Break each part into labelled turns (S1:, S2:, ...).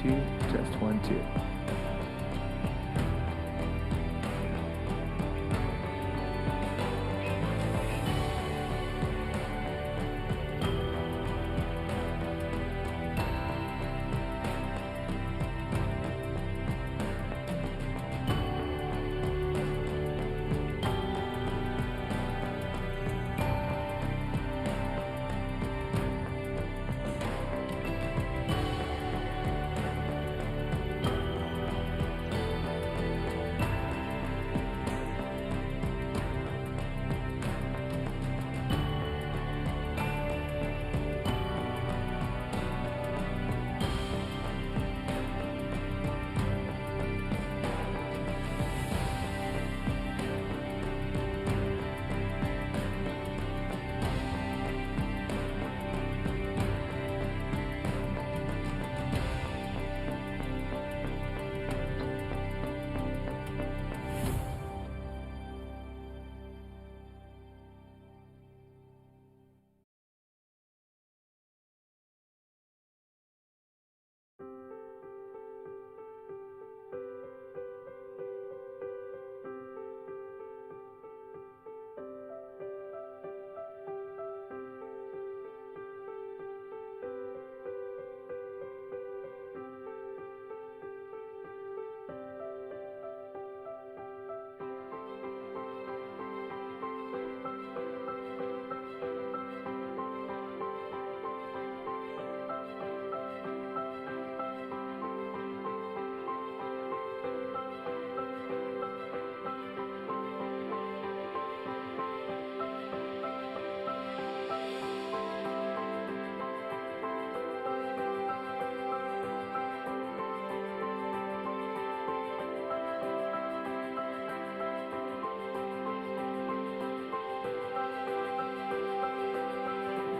S1: 2, test 1, 2.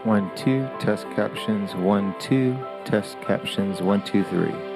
S1: One, two, test captions, 1, 2, test captions, 1, 2, 3.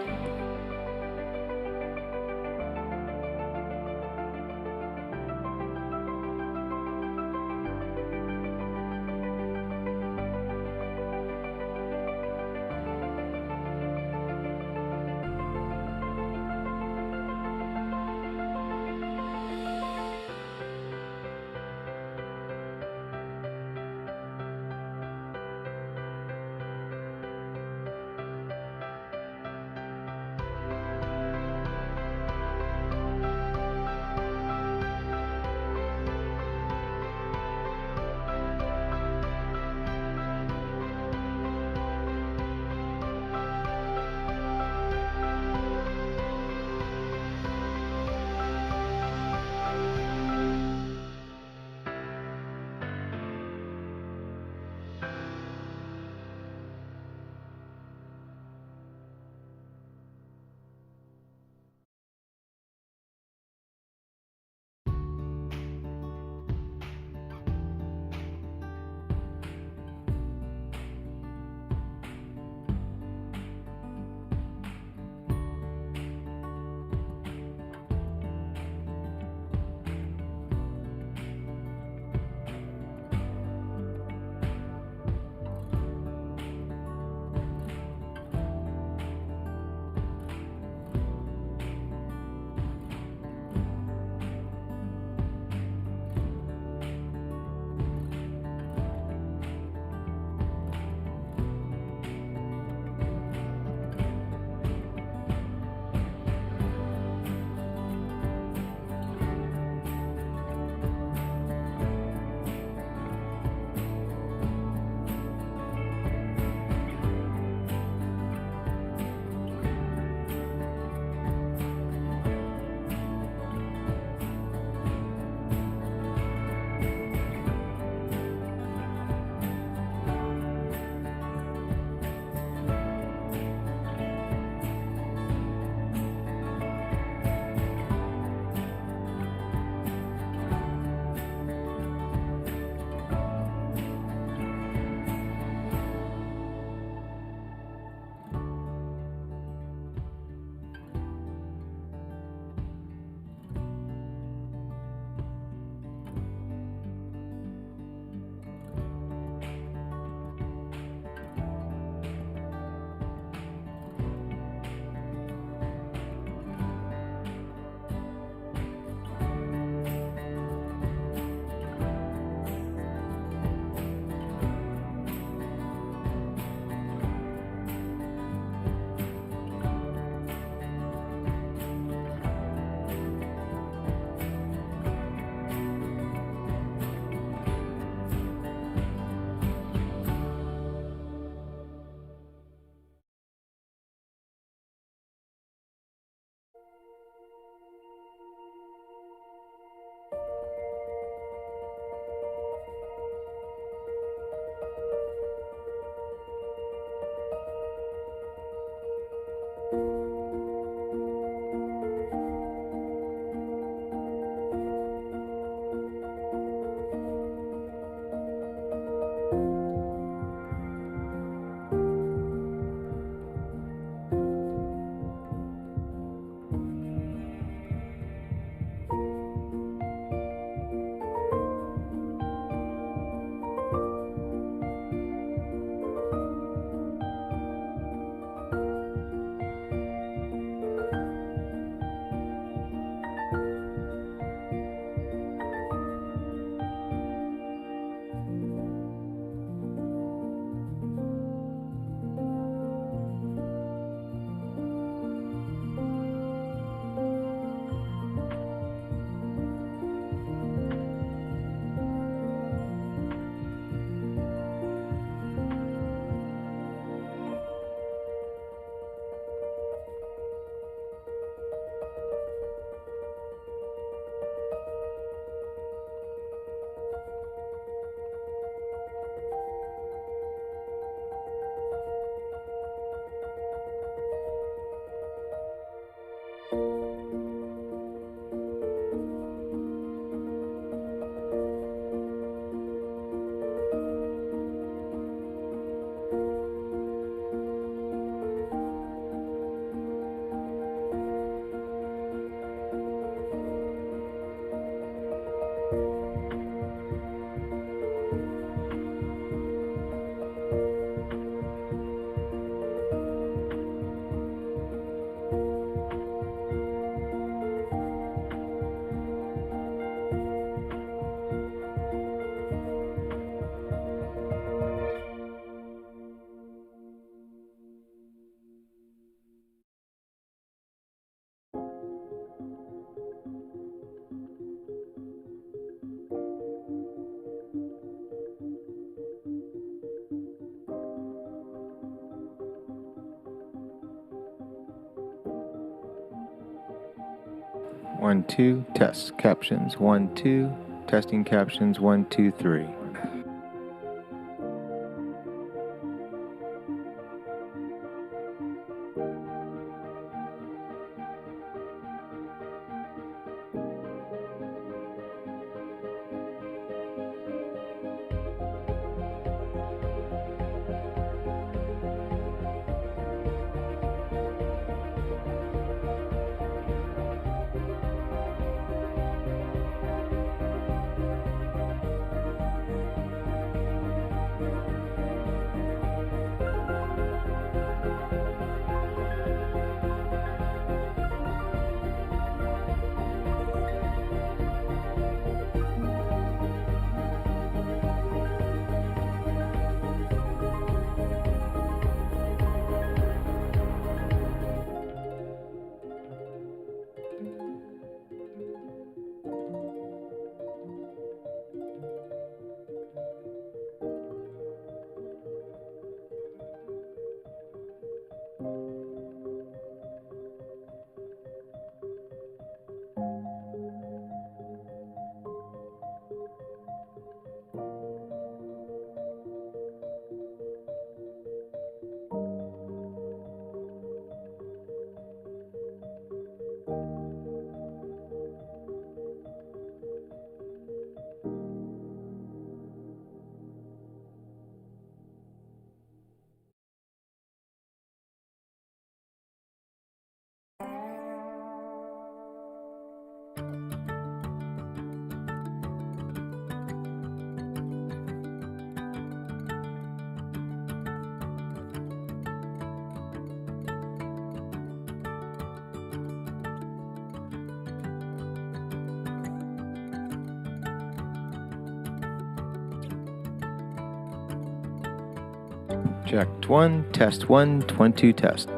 S1: 1, 2, test captions 1, 2, testing captions 1, 2, 3. Checked 1, test 1, 1, 2, test.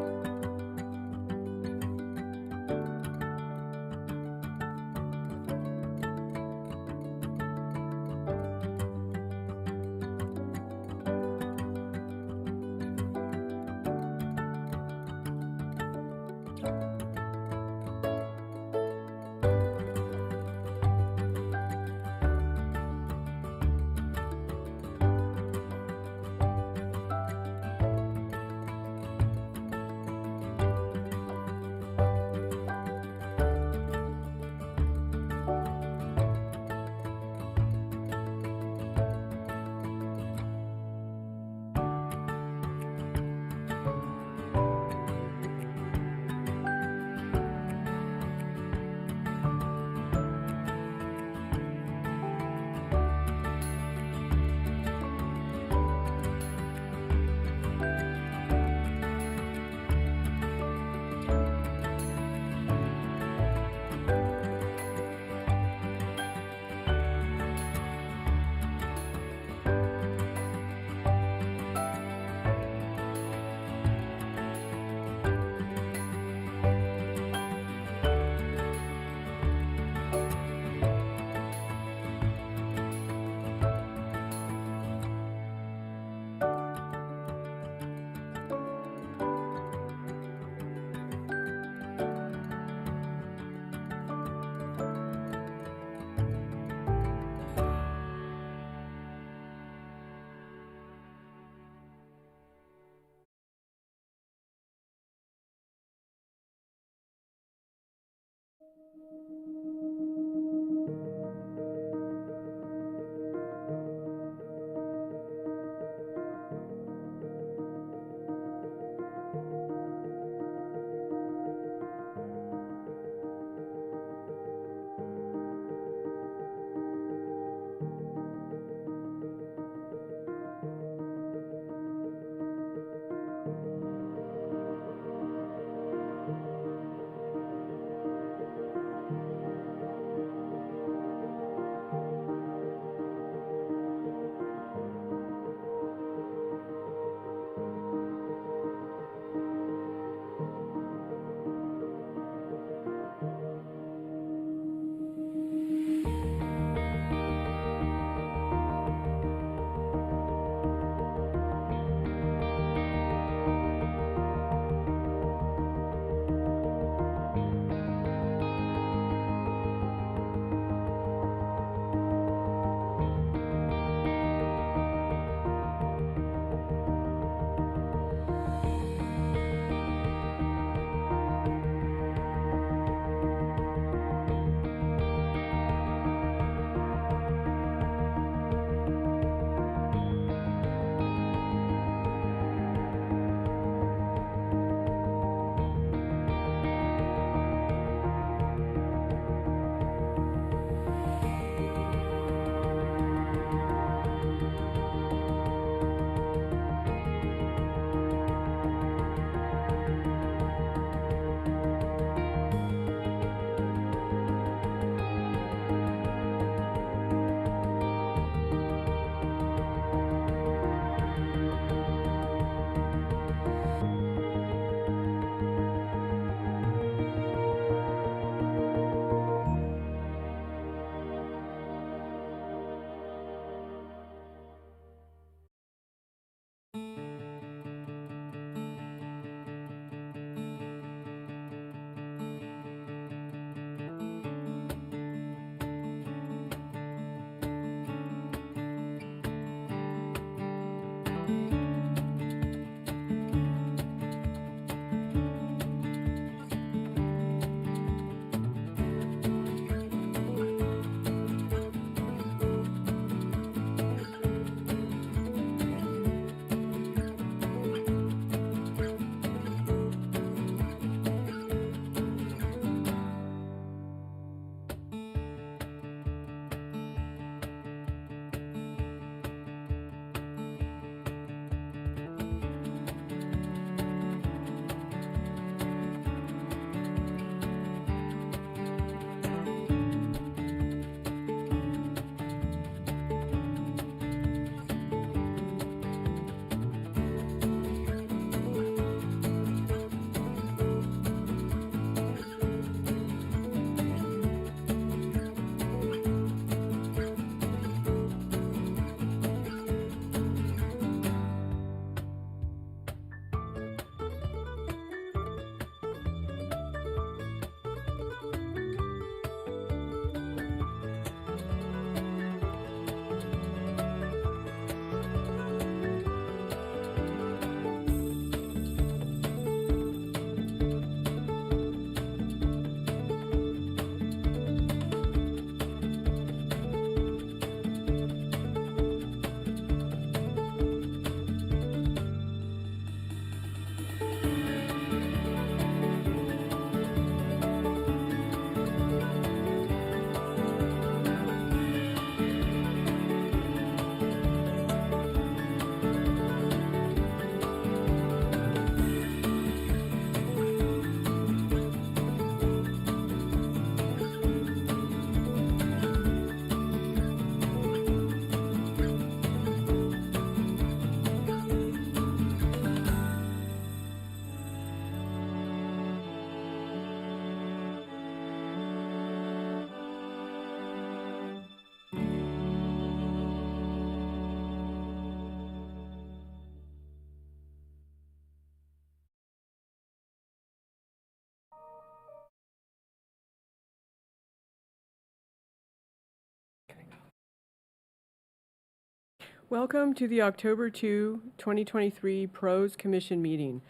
S2: Welcome to the October 2, 2023 Pros Commission meeting.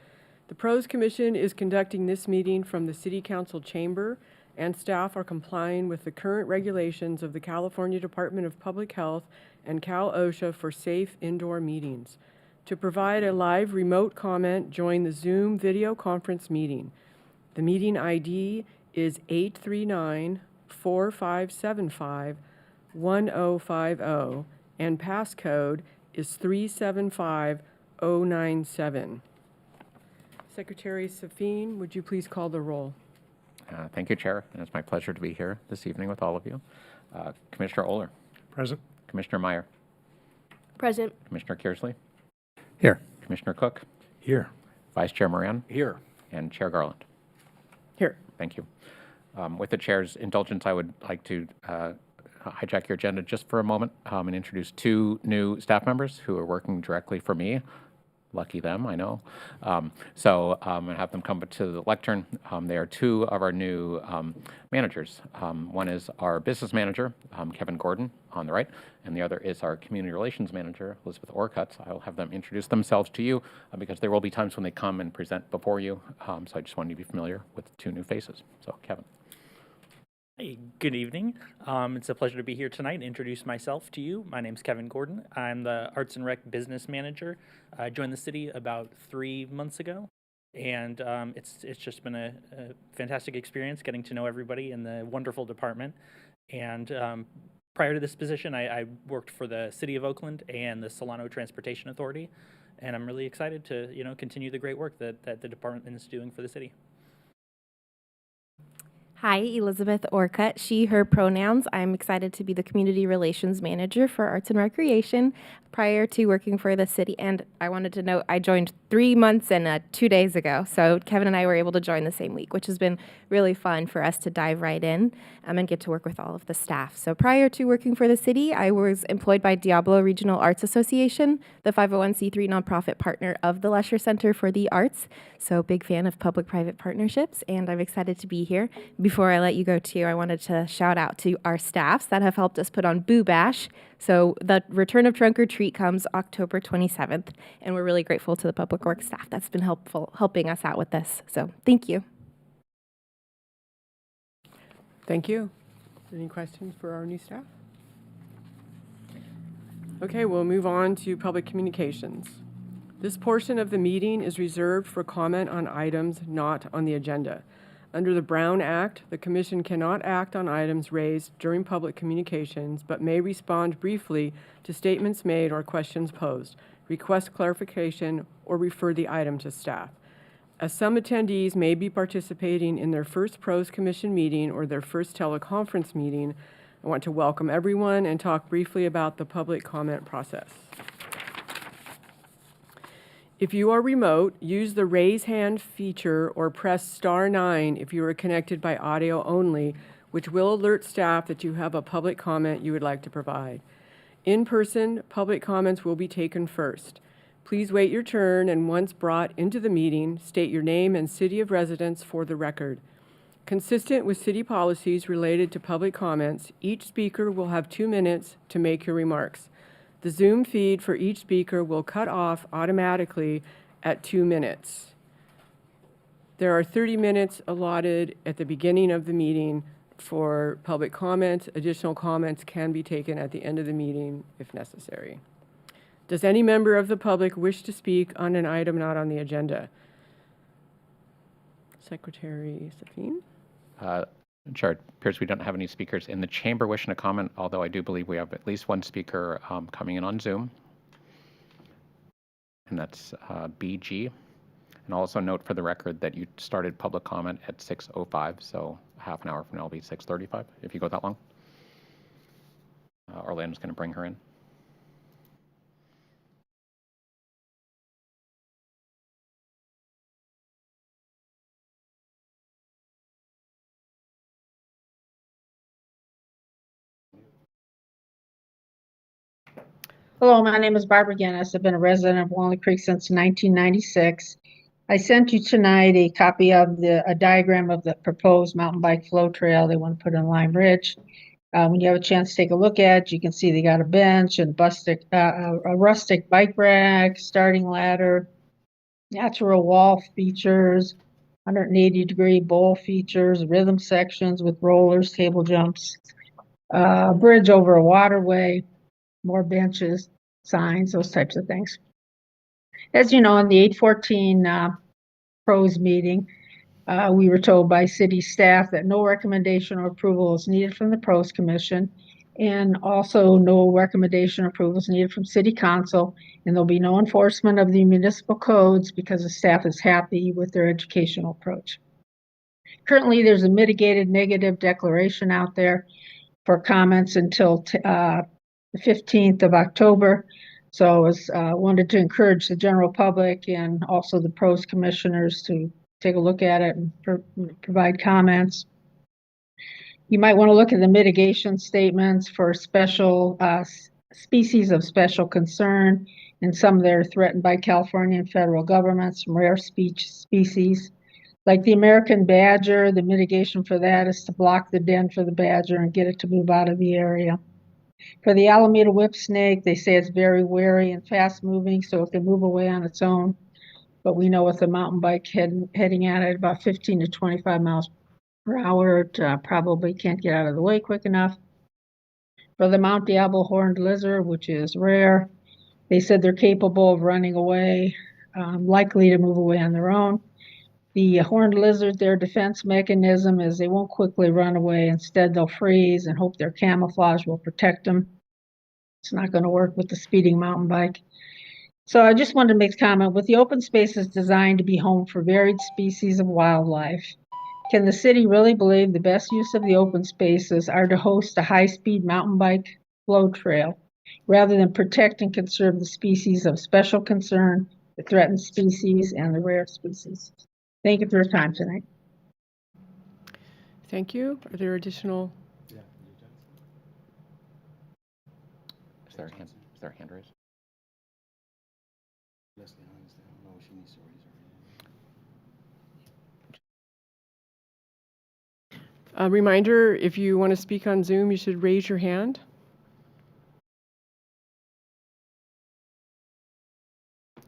S2: The Pros Commission is conducting this meeting from the City Council chamber, and staff are complying with the current regulations of the California Department of Public Health and Cal OSHA for safe indoor meetings. To provide a live remote comment, join the Zoom video conference meeting. The meeting ID is 839-4575-1050, and passcode is 375097. Secretary Safin, would you please call the roll?
S3: Thank you, Chair, and it's my pleasure to be here this evening with all of you. Commissioner Oler.
S4: Present.
S3: Commissioner Meyer.
S5: Present.
S3: Commissioner Kearsley.
S4: Here.
S3: Commissioner Cook.
S4: Here.
S3: Vice Chair Moran.
S4: Here.
S3: And Chair Garland.
S2: Here.
S3: Thank you. With the Chair's indulgence, I would like to hijack your agenda just for a moment and introduce two new staff members who are working directly for me. Lucky them, I know. And have them come to the lectern. They are two of our new managers. One is our business manager, Kevin Gordon, on the right, and the other is our community relations manager, Elizabeth Orcutt. I will have them introduce themselves to you because there will be times when they come and present before you. So I just want you to be familiar with the two new faces. So, Kevin.
S6: Hey, good evening. It's a pleasure to be here tonight and introduce myself to you. My name's Kevin Gordon. I'm the Arts and Rec business manager. I joined the city about 3 months ago, and it's just been a fantastic experience getting to know everybody in the wonderful department. And prior to this position, I worked for the City of Oakland and the Solano Transportation Authority, and I'm really excited to continue the great work that the department is doing for the city.
S5: Hi, Elizabeth Orcutt, she, her pronouns. I'm excited to be the Community Relations Manager for Arts and Recreation prior to working for the city. And I wanted to note I joined 3 months and 2 days ago. So Kevin and I were able to join the same week, which has been really fun for us to dive right in and get to work with all of the staff. So prior to working for the city, I was employed by Diablo Regional Arts Association, the 501c3 nonprofit partner of the Lesher Center for the Arts. So big fan of public-private partnerships, and I'm excited to be here. Before I let you go too, I wanted to shout out to our staffs that have helped us put on Boo Bash. So the return of Trunk or Treat comes October 27th, and we're really grateful to the Public Works staff that's been helping us out with this. So thank you.
S2: Thank you. Any questions for our new staff? Okay, we'll move on to public communications. This portion of the meeting is reserved for comment on items not on the agenda. Under the Brown Act, the Commission cannot act on items raised during public communications, but may respond briefly to statements made or questions posed, request clarification, or refer the item to staff. As some attendees may be participating in their first Pros Commission meeting or their first teleconference meeting, I want to welcome everyone and talk briefly about the public comment process. If you are remote, use the raise hand feature or press *9 if you are connected by audio only, which will alert staff that you have a public comment you would like to provide. In person, public comments will be taken first. Please wait your turn, and once brought into the meeting, state your name and city of residence for the record. Consistent with city policies related to public comments, each speaker will have 2 minutes to make your remarks. The Zoom feed for each speaker will cut off automatically at 2 minutes. There are 30 minutes allotted at the beginning of the meeting for public comments. Additional comments can be taken at the end of the meeting if necessary. Does any member of the public wish to speak on an item not on the agenda? Secretary Safin?
S3: Chair, it appears we don't have any speakers in the chamber wishing to comment, although I do believe we have at least one speaker coming in on Zoom, and that's BG. And also note for the record that you started public comment at 6:05, so half an hour from now will be 6:35, if you go that long. Orlando's going to bring her in.
S7: Hello, my name is Barbara Guinness. I've been a resident of Walnut Creek since 1996. I sent you tonight a copy of a diagram of the proposed mountain bike flow trail they want to put in Lime Ridge. When you have a chance to take a look at it, you can see they got a bench and a rustic bike rack, starting ladder, natural wall features, 180-degree bowl features, rhythm sections with rollers, table jumps, bridge over a waterway, more benches, signs, those types of things. As you know, in the 814 pros meeting, we were told by city staff that no recommendation or approval is needed from the pros commission, and also no recommendation or approval is needed from city council, and there'll be no enforcement of the municipal codes because the staff is happy with their educational approach. Currently, there's a mitigated negative declaration out there for comments until the 15th of October. So I wanted to encourage the general public and also the pros commissioners to take a look at it and provide comments. You might want to look at the mitigation statements for special species of special concern, and some that are threatened by California and federal governments, some rare species. Like the American badger, the mitigation for that is to block the den for the badger and get it to move out of the area. For the Alameda whip snake, they say it's very wary and fast moving, so it can move away on its own. But we know with a mountain bike heading at it about 15 to 25 miles per hour, it probably can't get out of the way quick enough. For the Mount Diablo horned lizard, which is rare, they said they're capable of running away, likely to move away on their own. The horned lizard, their defense mechanism is they won't quickly run away. Instead, they'll freeze and hope their camouflage will protect them. It's not going to work with the speeding mountain bike. So I just wanted to make a comment. With the open spaces designed to be home for varied species of wildlife, can the city really believe the best use of the open spaces are to host a high-speed mountain bike flow trail rather than protect and conserve the species of special concern, the threatened species, and the rare species? Thank you for your time tonight.
S2: Thank you. Are there additional?
S3: Is there a hand raised?
S2: A reminder, if you want to speak on Zoom, you should raise your hand.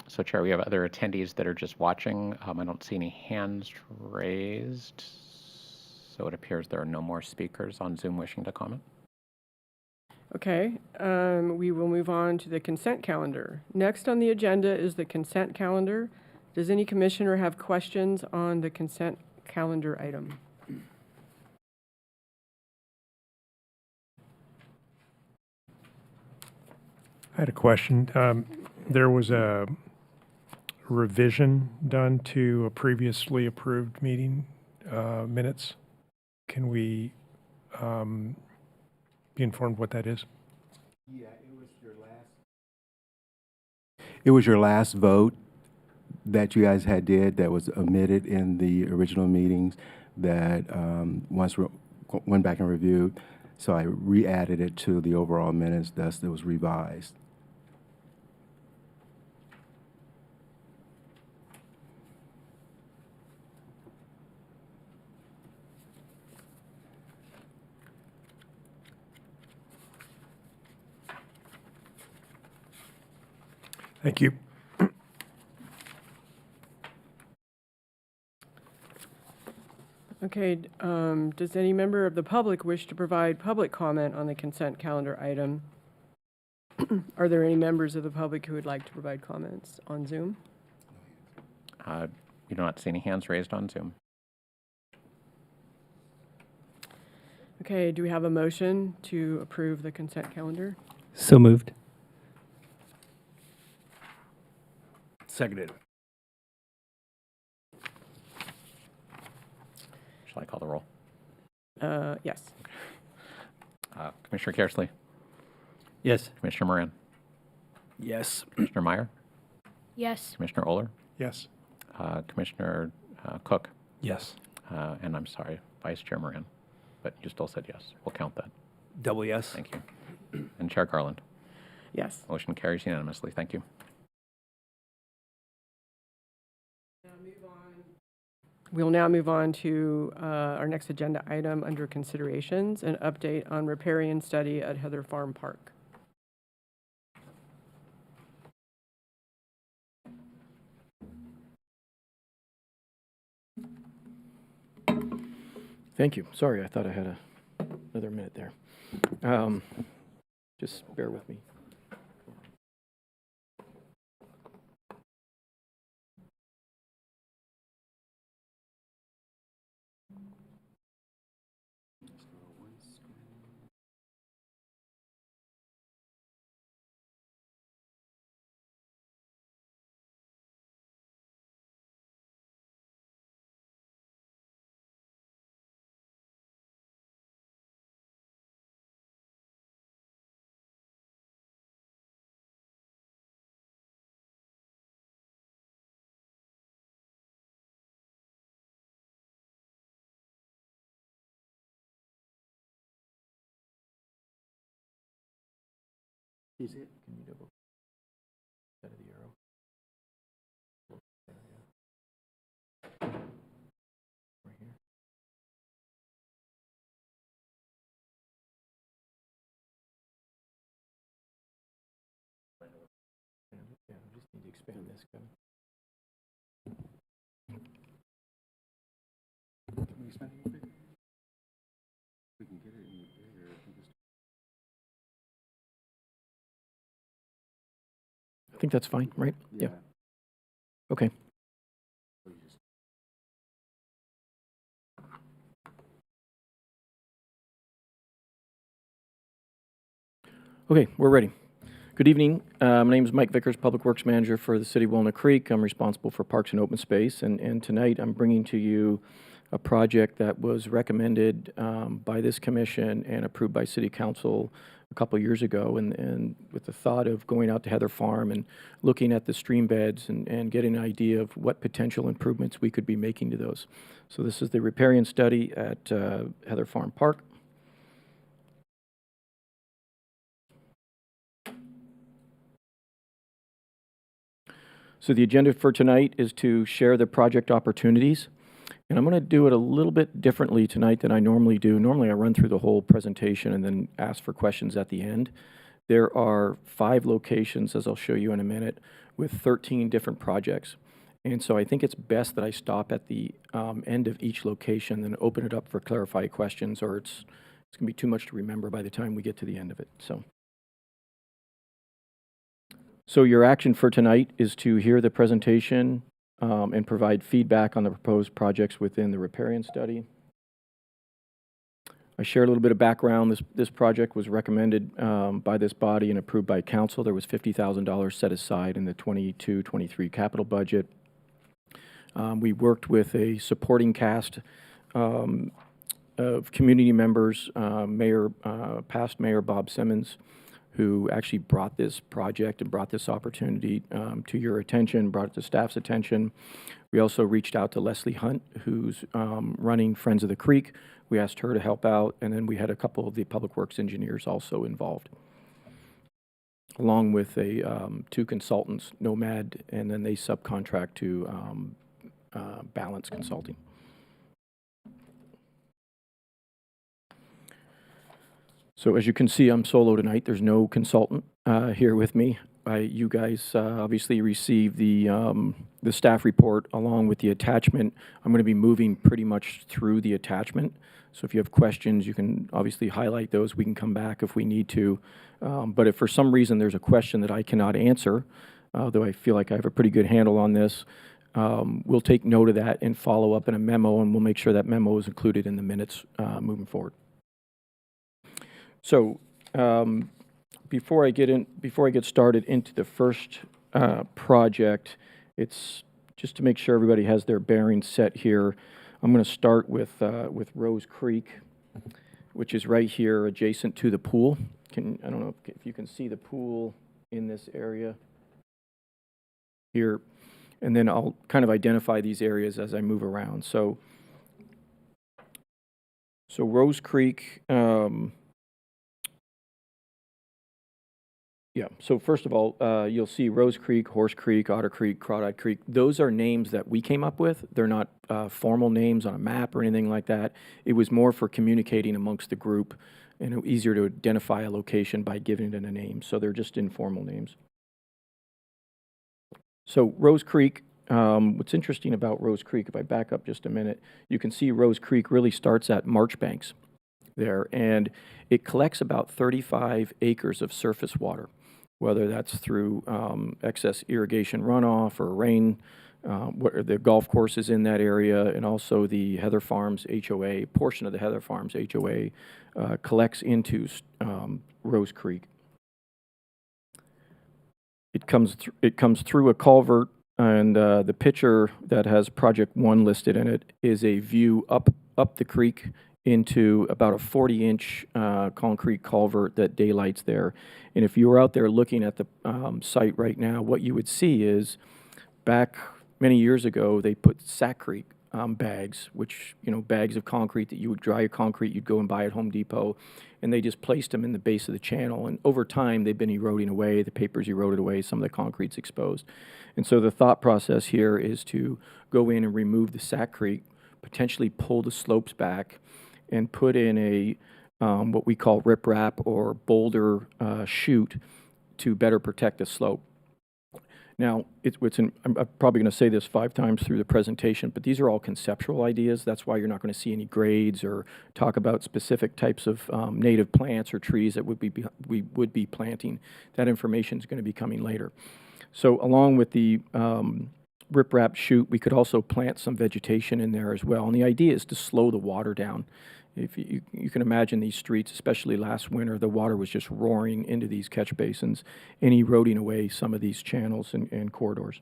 S3: So, Chair, we have other attendees that are just watching. I don't see any hands raised. So it appears there are no more speakers on Zoom wishing to comment.
S2: Okay, we will move on to the consent calendar. Next on the agenda is the consent calendar. Does any commissioner have questions on the consent calendar item?
S4: I had a question. There was a revision done to a previously approved meeting minutes. Can we be informed what that is?
S1: Yeah, it was your last vote that you guys did that was omitted in the original meetings that once went back and reviewed. So I re-added it to the overall minutes, thus it was revised.
S4: Thank you.
S2: Okay, does any member of the public wish to provide public comment on the consent calendar item? Are there any members of the public who would like to provide comments on Zoom?
S3: We do not see any hands raised on Zoom.
S2: Okay, do we have a motion to approve the consent calendar?
S8: So moved.
S4: Seconded.
S3: Shall I call the roll?
S2: Yes.
S3: Commissioner Kersley,
S8: Yes.
S3: Commissioner Moran,
S4: Yes.
S3: Commissioner Meyer,
S5: Yes.
S3: Commissioner Oler,
S4: Yes.
S3: Commissioner Cook,
S4: Yes.
S3: and I'm sorry, Vice Chair Moran, but you still said yes. We'll count that.
S4: Double yes.
S3: Thank you. And Chair Garland.
S2: Yes.
S3: Motion carries unanimously. Thank you.
S2: We'll now move on to our next agenda item under considerations, an update on riparian study at Heather Farm Park.
S9: Thank you. Sorry, I thought I had another minute there. Just bear with me.
S1: Is it?
S9: Can you double that of the arrow? Right here. Yeah, I just need to expand this, Kevin.
S1: Can we expand it a little bit? We can get it any bigger.
S9: I think that's fine, right?
S1: Yeah.
S9: Okay. Okay, we're ready. Good evening. My name is Mike Vickers, Public Works Manager for the City of Walnut Creek. I'm responsible for Parks and Open Space, and tonight I'm bringing to you a project that was recommended by this commission and approved by City Council a couple years ago, and with the thought of going out to Heather Farm and looking at the stream beds and getting an idea of what potential improvements we could be making to those. So this is the riparian study at Heather Farm Park. So the agenda for tonight is to share the project opportunities. And I'm going to do it a little bit differently tonight than I normally do. Normally I run through the whole presentation and then ask for questions at the end. There are 5 locations, as I'll show you in a minute, with 13 different projects. And so I think it's best that I stop at the end of each location and open it up for clarified questions, or it's going to be too much to remember by the time we get to the end of it. So your action for tonight is to hear the presentation and provide feedback on the proposed projects within the riparian study. I shared a little bit of background. This project was recommended by this body and approved by council. There was $50,000 set aside in the 22-23 capital budget. We worked with a supporting cast of community members, past Mayor Bob Simmons, who actually brought this project and brought this opportunity to your attention, brought it to staff's attention. We also reached out to Leslie Hunt, who's running Friends of the Creek. We asked her to help out, and then we had a couple of the public works engineers also involved, along with 2 consultants, Nomad, and then they subcontract to Balance Consulting. So as you can see, I'm solo tonight. There's no consultant here with me. You guys obviously received the staff report along with the attachment. I'm going to be moving pretty much through the attachment. So if you have questions, you can obviously highlight those. We can come back if we need to. But if for some reason there's a question that I cannot answer, though I feel like I have a pretty good handle on this, we'll take note of that and follow up in a memo, and we'll make sure that memo is included in the minutes moving forward. So before I get started into the first project, it's just to make sure everybody has their bearings set here. I'm going to start with Rose Creek, which is right here adjacent to the pool. I don't know if you can see the pool in this area here, and then I'll kind of identify these areas as I move around. So Rose Creek. Yeah, so first of all, you'll see Rose Creek, Horse Creek, Otter Creek, Crawdad Creek. Those are names that we came up with. They're not formal names on a map or anything like that. It was more for communicating amongst the group, and it was easier to identify a location by giving it a name. So they're just informal names. So Rose Creek, what's interesting about Rose Creek, if I back up just a minute, you can see Rose Creek really starts at Marchbanks there, and it collects about 35 acres of surface water, whether that's through excess irrigation runoff or rain. The golf course is in that area, and also the Heather Farms HOA, portion of the Heather Farms HOA collects into Rose Creek. It comes through a culvert, and the picture that has Project 1 listed in it is a view up the creek into about a 40-inch concrete culvert that daylights there. And if you were out there looking at the site right now, what you would see is back many years ago, they put Sackcrete bags, which, bags of concrete that you would dry your concrete, you'd go and buy at Home Depot, and they just placed them in the base of the channel. And over time, they've been eroding away. The paper's eroded away. Some of the concrete's exposed. And so the thought process here is to go in and remove the Sackcrete, potentially pull the slopes back, and put in a what we call riprap or boulder chute to better protect the slope. Now, I'm probably going to say this 5 times through the presentation, but these are all conceptual ideas. That's why you're not going to see any grades or talk about specific types of native plants or trees that we would be planting. That information is going to be coming later. So along with the riprap chute, we could also plant some vegetation in there as well. And the idea is to slow the water down. If you can imagine these streets, especially last winter, the water was just roaring into these catch basins and eroding away some of these channels and corridors.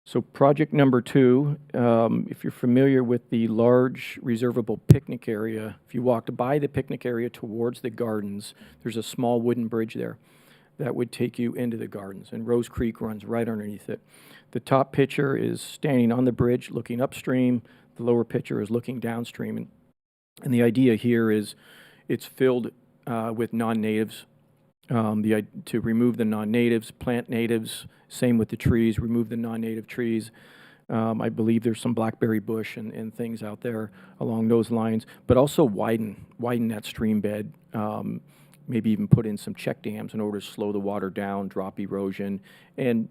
S9: So project number 2, if you're familiar with the large reservable picnic area, if you walked by the picnic area towards the gardens, there's a small wooden bridge there that would take you into the gardens, and Rose Creek runs right underneath it. The top picture is standing on the bridge looking upstream. The lower picture is looking downstream. And the idea here is it's filled with non-natives. To remove the non-natives, plant natives, same with the trees, remove the non-native trees. I believe there's some blackberry bush and things out there along those lines, but also widen that stream bed, maybe even put in some check dams in order to slow the water down, drop erosion, and,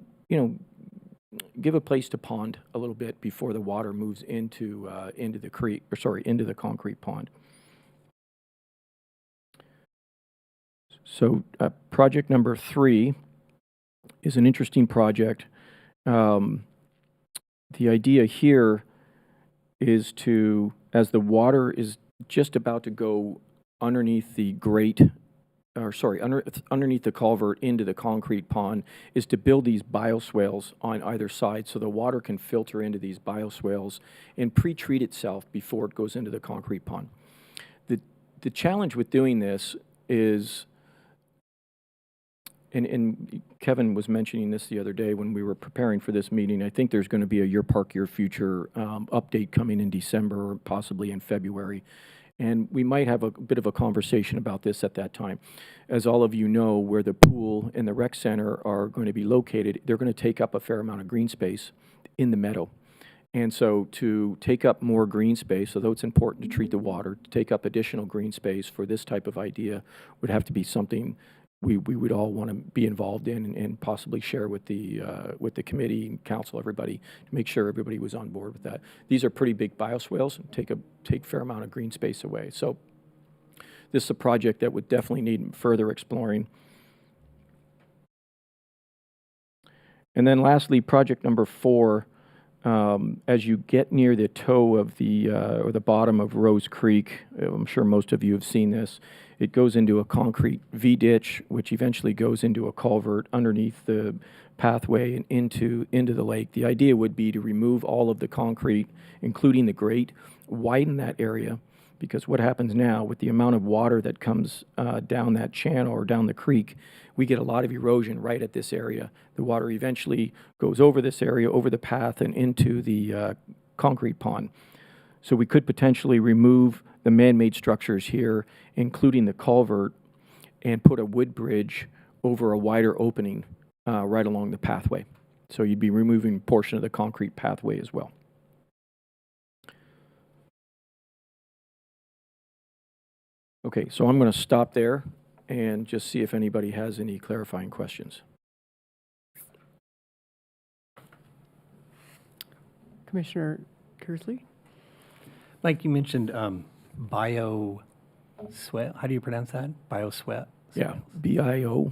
S9: give a place to pond a little bit before the water moves into the creek, into the concrete pond. So project number 3 is an interesting project. The idea here is to, as the water is just about to go underneath the underneath the culvert into the concrete pond, is to build these bioswales on either side so the water can filter into these bioswales and pre-treat itself before it goes into the concrete pond. The challenge with doing this is, and Kevin was mentioning this the other day when we were preparing for this meeting, I think there's going to be a Your Park, Your Future update coming in December or possibly in February. And we might have a bit of a conversation about this at that time. As all of you know, where the pool and the rec center are going to be located, they're going to take up a fair amount of green space in the meadow. And so to take up more green space, although it's important to treat the water, to take up additional green space for this type of idea would have to be something we would all want to be involved in and possibly share with the committee and council, everybody, to make sure everybody was on board with that. These are pretty big bioswales and take a fair amount of green space away. So this is a project that would definitely need further exploring. And then lastly, project number 4, as you get near the toe of or the bottom of Rose Creek, I'm sure most of you have seen this, it goes into a concrete V-ditch, which eventually goes into a culvert underneath the pathway and into the lake. The idea would be to remove all of the concrete, including the grate, widen that area, because what happens now with the amount of water that comes down that channel or down the creek, we get a lot of erosion right at this area. The water eventually goes over this area, over the path, and into the concrete pond. So we could potentially remove the man-made structures here, including the culvert, and put a wood bridge over a wider opening right along the pathway. So you'd be removing a portion of the concrete pathway as well. Okay, so I'm going to stop there and just see if anybody has any clarifying questions.
S2: Commissioner Kersley?
S8: Mike, you mentioned bio swale. How do you pronounce that? Bio swale.
S9: Yeah, BIO-SWALE.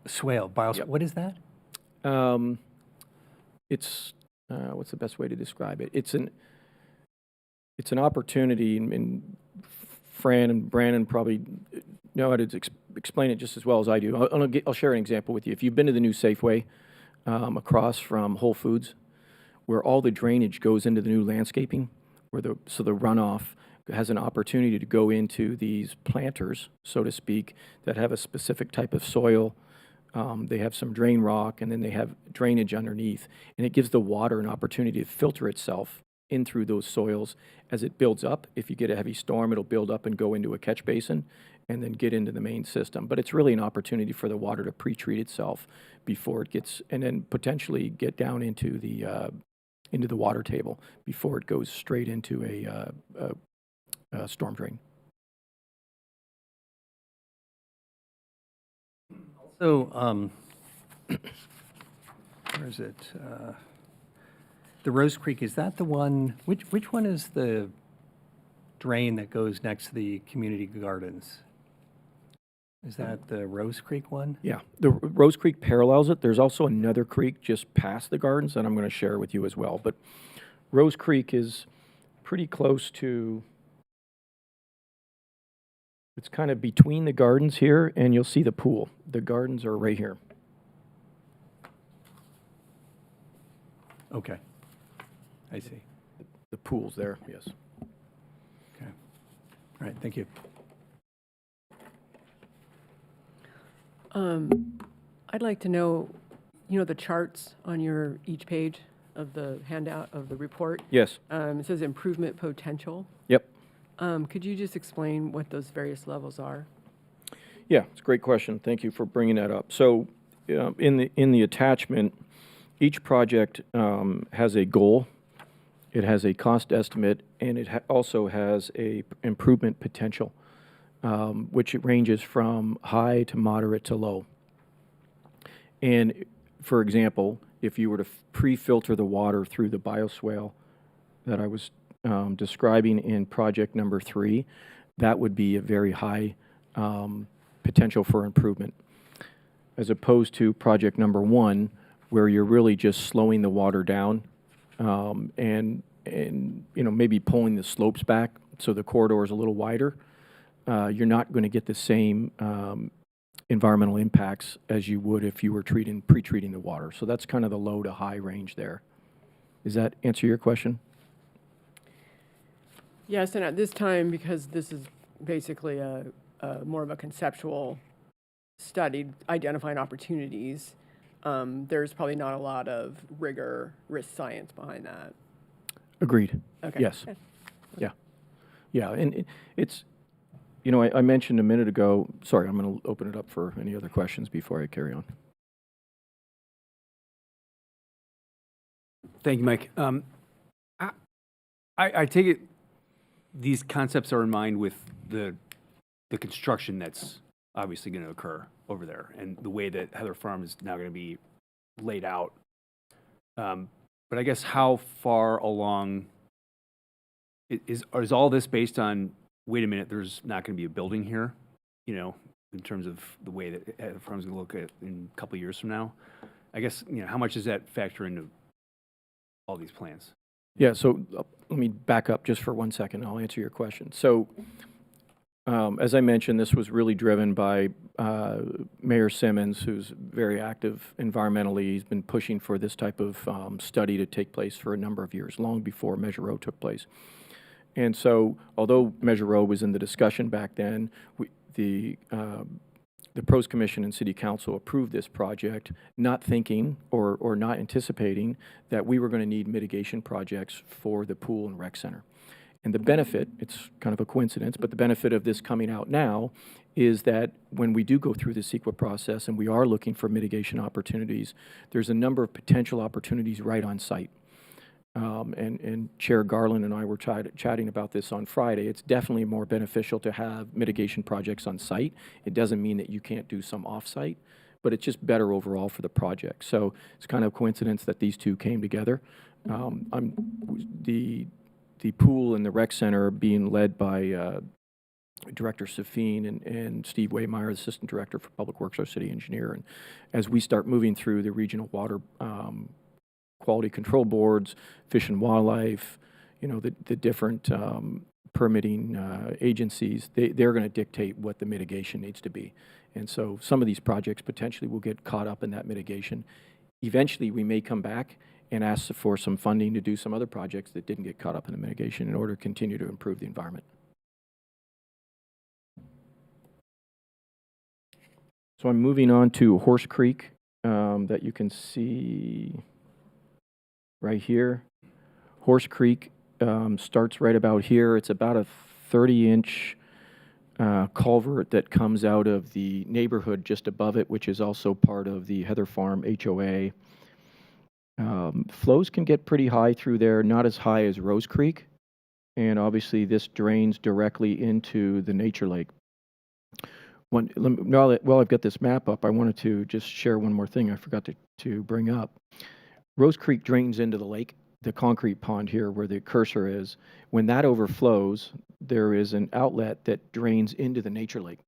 S8: Swale. Bio.
S9: Yep.
S8: What is that?
S9: It's what's the best way to describe it? It's an opportunity, and Fran and Brandon probably know how to explain it just as well as I do. I'll share an example with you. If you've been to the new Safeway across from Whole Foods, where all the drainage goes into the new landscaping, so the runoff has an opportunity to go into these planters, so to speak, that have a specific type of soil. They have some drain rock, and then they have drainage underneath, and it gives the water an opportunity to filter itself in through those soils as it builds up. If you get a heavy storm, it'll build up and go into a catch basin and then get into the main system. But it's really an opportunity for the water to pre-treat itself before it gets, and then potentially get down into the water table before it goes straight into a storm drain.
S8: So, where is it? The Rose Creek, is that the one, which one is the drain that goes next to the community gardens? Is that the Rose Creek one?
S9: Yeah, the Rose Creek parallels it. There's also another creek just past the gardens that I'm going to share with you as well. But Rose Creek is pretty close to, it's kind of between the gardens here, and you'll see the pool. The gardens are right here.
S8: Okay. I see.
S9: The pool's there, yes.
S8: Okay. All right, thank you.
S2: I'd like to know, the charts on each page of the handout of the report.
S9: Yes.
S2: It says improvement potential.
S9: Yep.
S2: Could you just explain what those various levels are?
S9: Yeah, it's a great question. Thank you for bringing that up. So, in the attachment, each project has a goal. It has a cost estimate, and it also has a improvement potential, which it ranges from high to moderate to low. And for example, if you were to pre-filter the water through the bioswale that I was describing in project number 3, that would be a very high potential for improvement, as opposed to project number 1, where you're really just slowing the water down and maybe pulling the slopes back so the corridor is a little wider. You're not going to get the same environmental impacts as you would if you were pre-treating the water. So that's kind of the low to high range there. Does that answer your question?
S2: Yes, and at this time, because this is basically a more of a conceptual study identifying opportunities, there's probably not a lot of rigor, risk science behind that.
S9: Agreed.
S2: Okay.
S9: Yes.
S2: Okay.
S9: Yeah. Yeah, and it's, I mentioned a minute ago, sorry, I'm going to open it up for any other questions before I carry on.
S10: Thank you, Mike. I take it these concepts are in mind with the construction that's obviously going to occur over there and the way that Heather Farm is now going to be laid out. But I guess how far along is all this based on, wait a minute, there's not going to be a building here, in terms of the way that Heather Farm's going to look at in a couple of years from now? I guess, how much does that factor into all these plans?
S9: Yeah, so let me back up just for 1 second. I'll answer your question. So, as I mentioned, this was really driven by Mayor Simmons, who's very active environmentally. He's been pushing for this type of study to take place for a number of years, long before Measure O took place. And so, although Measure O was in the discussion back then, the Pros Commission and City Council approved this project, not thinking or not anticipating that we were going to need mitigation projects for the pool and rec center. And the benefit, it's kind of a coincidence, but the benefit of this coming out now is that when we do go through the CEQA process and we are looking for mitigation opportunities, there's a number of potential opportunities right on site. And Chair Garland and I were chatting about this on Friday. It's definitely more beneficial to have mitigation projects on site. It doesn't mean that you can't do some off-site, but it's just better overall for the project. So it's kind of a coincidence that these two came together. The pool and the rec center being led by Director Safine and Steve Waymeyer, the Assistant Director for Public Works, our city engineer. And as we start moving through the regional water quality control boards, Fish and Wildlife, the different permitting agencies, they're going to dictate what the mitigation needs to be. And so some of these projects potentially will get caught up in that mitigation. Eventually, we may come back and ask for some funding to do some other projects that didn't get caught up in the mitigation in order to continue to improve the environment. So I'm moving on to Horse Creek that you can see right here. Horse Creek starts right about here. It's about a 30-inch culvert that comes out of the neighborhood just above it, which is also part of the Heather Farm HOA. Flows can get pretty high through there, not as high as Rose Creek. And obviously this drains directly into the nature lake. While I've got this map up, I wanted to just share one more thing I forgot to bring up. Rose Creek drains into the lake, the concrete pond here where the cursor is. When that overflows, there is an outlet that drains into the nature lake.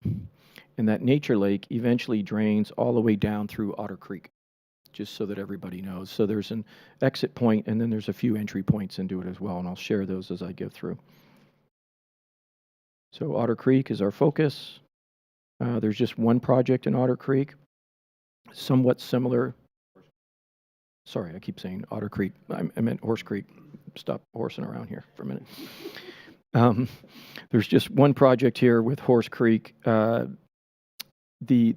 S9: And that nature lake eventually drains all the way down through Otter Creek, just so that everybody knows. So there's an exit point, and then there's a few entry points into it as well, and I'll share those as I go through. So Otter Creek is our focus. There's just one project in Otter Creek, somewhat similar. Sorry, I keep saying Otter Creek. I meant Horse Creek. Stop horsing around here for a minute. There's just one project here with Horse Creek. The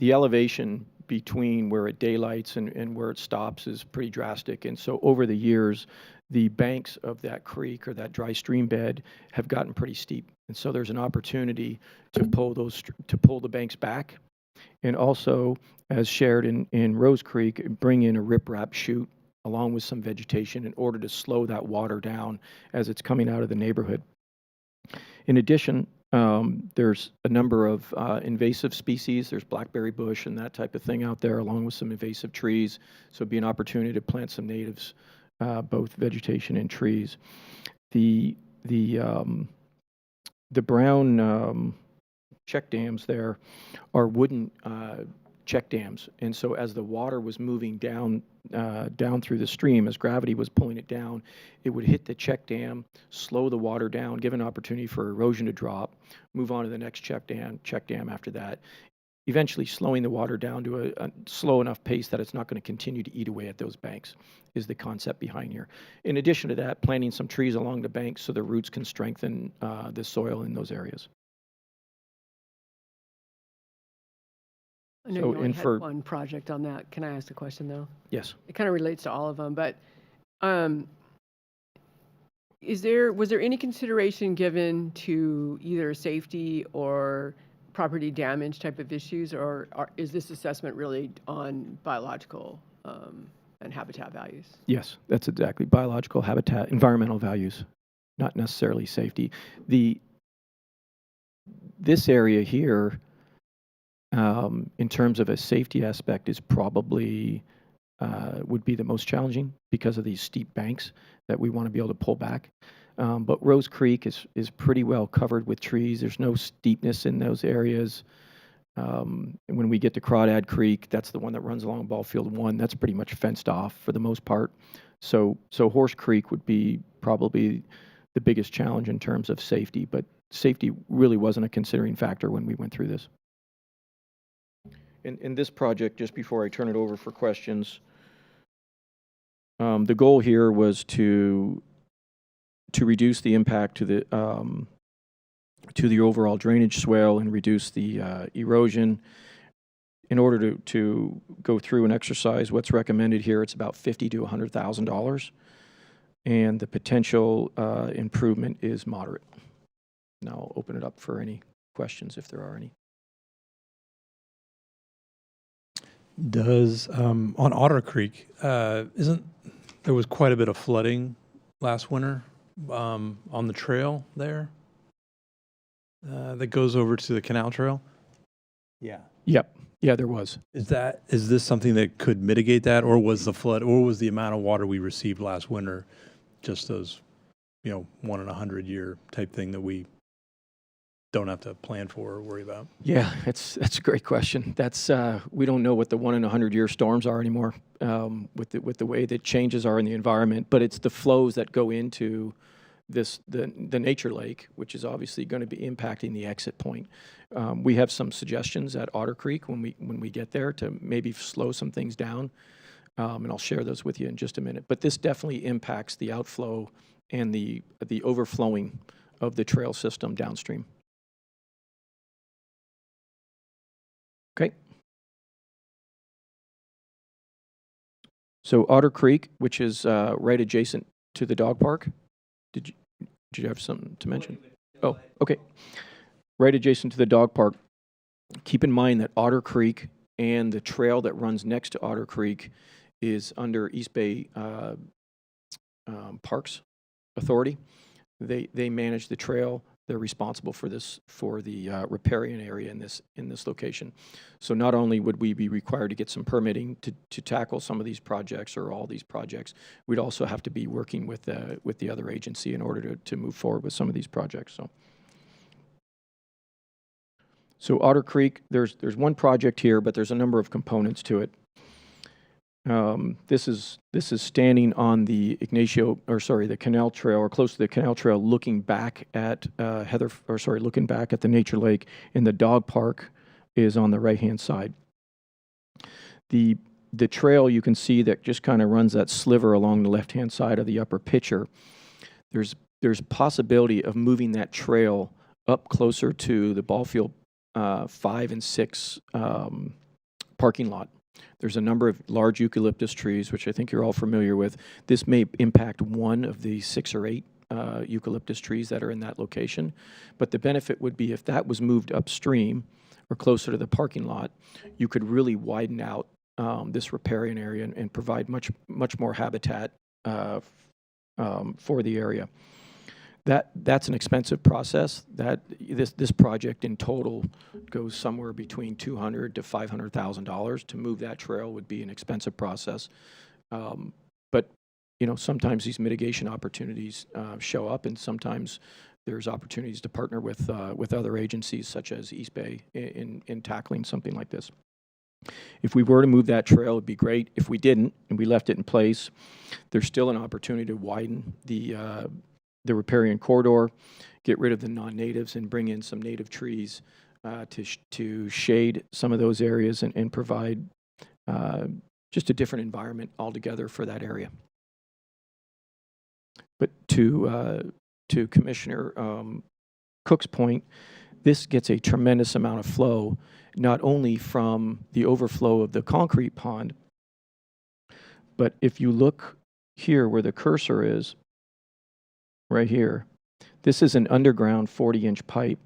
S9: elevation between where it daylights and where it stops is pretty drastic. And so over the years, the banks of that creek or that dry stream bed have gotten pretty steep. And so there's an opportunity to pull the banks back. And also, as shared in Rose Creek, bring in a riprap chute along with some vegetation in order to slow that water down as it's coming out of the neighborhood. In addition, there's a number of invasive species. There's blackberry bush and that type of thing out there, along with some invasive trees. So it'd be an opportunity to plant some natives, both vegetation and trees. The brown check dams there are wooden check dams, and so as the water was moving down through the stream, as gravity was pulling it down, it would hit the check dam, slow the water down, give an opportunity for erosion to drop, move on to the next check dam after that, eventually slowing the water down to a slow enough pace that it's not going to continue to eat away at those banks, is the concept behind here. In addition to that, planting some trees along the banks so the roots can strengthen the soil in those areas.
S2: I know
S9: So,
S2: you only
S9: and
S2: had
S9: for-
S2: one project on that. Can I ask a question, though?
S9: Yes.
S2: It kind of relates to all of them, but was there any consideration given to either safety or property damage type of issues, or is this assessment really on biological and habitat values?
S9: Yes, that's exactly. Biological, habitat, environmental values, not necessarily safety. This area here, in terms of a safety aspect, is probably would be the most challenging because of these steep banks that we want to be able to pull back. But Rose Creek is pretty well covered with trees. There's no steepness in those areas. And when we get to Crawdad Creek, that's the one that runs along Ball Field 1. That's pretty much fenced off for the most part. So Horse Creek would be probably the biggest challenge in terms of safety, but safety really wasn't a considering factor when we went through this. In this project, just before I turn it over for questions, the goal here was to reduce the impact to the overall drainage swale and reduce the erosion. In order to go through and exercise what's recommended here, it's about $50,000 to $100,000. and the potential improvement is moderate. Now I'll open it up for any questions if there are any.
S11: Does, on Otter Creek, isn't, there was quite a bit of flooding last winter on the trail there that goes over to the canal trail?
S8: Yeah.
S9: Yep. Yeah, there was.
S11: Is this something that could mitigate that, or was the flood, or was the amount of water we received last winter just those, 1 in 100-year type thing that we don't have to plan for or worry about?
S9: Yeah, that's a great question. That's we don't know what the 1 in 100-year storms are anymore with the way that changes are in the environment. But it's the flows that go into the nature lake, which is obviously going to be impacting the exit point. We have some suggestions at Otter Creek when we get there to maybe slow some things down, and I'll share those with you in just a minute. But this definitely impacts the outflow and the overflowing of the trail system downstream. Okay. So Otter Creek, which is right adjacent to the dog park. Did you have something to mention? Oh, okay. Right adjacent to the dog park. Keep in mind that Otter Creek and the trail that runs next to Otter Creek is under East Bay Parks Authority. They manage the trail. They're responsible for the riparian area in this location. So not only would we be required to get some permitting to tackle some of these projects or all these projects, we'd also have to be working with the other agency in order to move forward with some of these projects. So Otter Creek, there's one project here, but there's a number of components to it. This is standing on the the canal trail, or close to the canal trail, looking back at looking back at the nature lake, and the dog park is on the right-hand side. The trail, you can see that just kind of runs that sliver along the left-hand side of the upper picture. There's possibility of moving that trail up closer to the ball field 5 and 6 parking lot. There's a number of large eucalyptus trees, which I think you're all familiar with. This may impact one of the 6 or 8 eucalyptus trees that are in that location. But the benefit would be if that was moved upstream or closer to the parking lot, you could really widen out this riparian area and provide much more habitat for the area. That's an expensive process. This project in total goes somewhere between $200,000 to $500,000. To move that trail would be an expensive process. But sometimes these mitigation opportunities show up, and sometimes there's opportunities to partner with other agencies such as East Bay in tackling something like this. If we were to move that trail, it'd be great. If we didn't and we left it in place, there's still an opportunity to widen the riparian corridor, get rid of the non-natives, and bring in some native trees to shade some of those areas and provide just a different environment altogether for that area. But to Commissioner Cook's point, this gets a tremendous amount of flow, not only from the overflow of the concrete pond, but if you look here where the cursor is, right here, this is an underground 40-inch pipe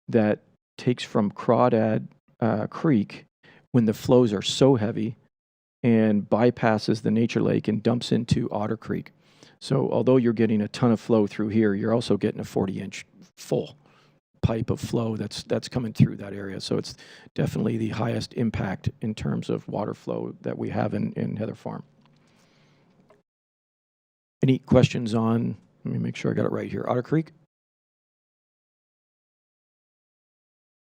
S9: that takes from Crawdad Creek when the flows are so heavy and bypasses the nature lake and dumps into Otter Creek. So although you're getting a ton of flow through here, you're also getting a 40-inch full pipe of flow that's coming through that area. So it's definitely the highest impact in terms of water flow that we have in Heather Farm. Any questions on, let me make sure I got it right here, Otter Creek?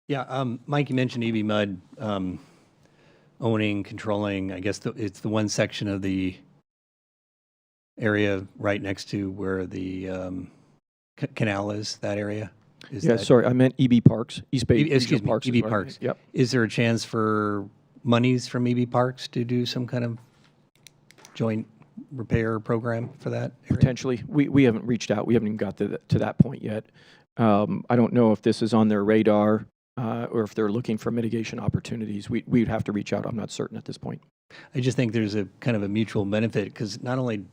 S8: Yeah, Mike, you mentioned EV Mud owning, controlling, I guess it's the one section of the area right next to where the canal is, that area?
S9: Sorry, I meant EB Parks, East Bay
S8: Excuse me,
S9: Parks.
S8: EB Parks.
S9: Yep.
S8: Is there a chance for monies from EB Parks to do some kind of joint repair program for that area?
S9: Potentially. We haven't reached out. We haven't even got to that point yet. I don't know if this is on their radar or if they're looking for mitigation opportunities. We'd have to reach out. I'm not certain at this point.
S8: I just think there's a kind of a mutual benefit, because not only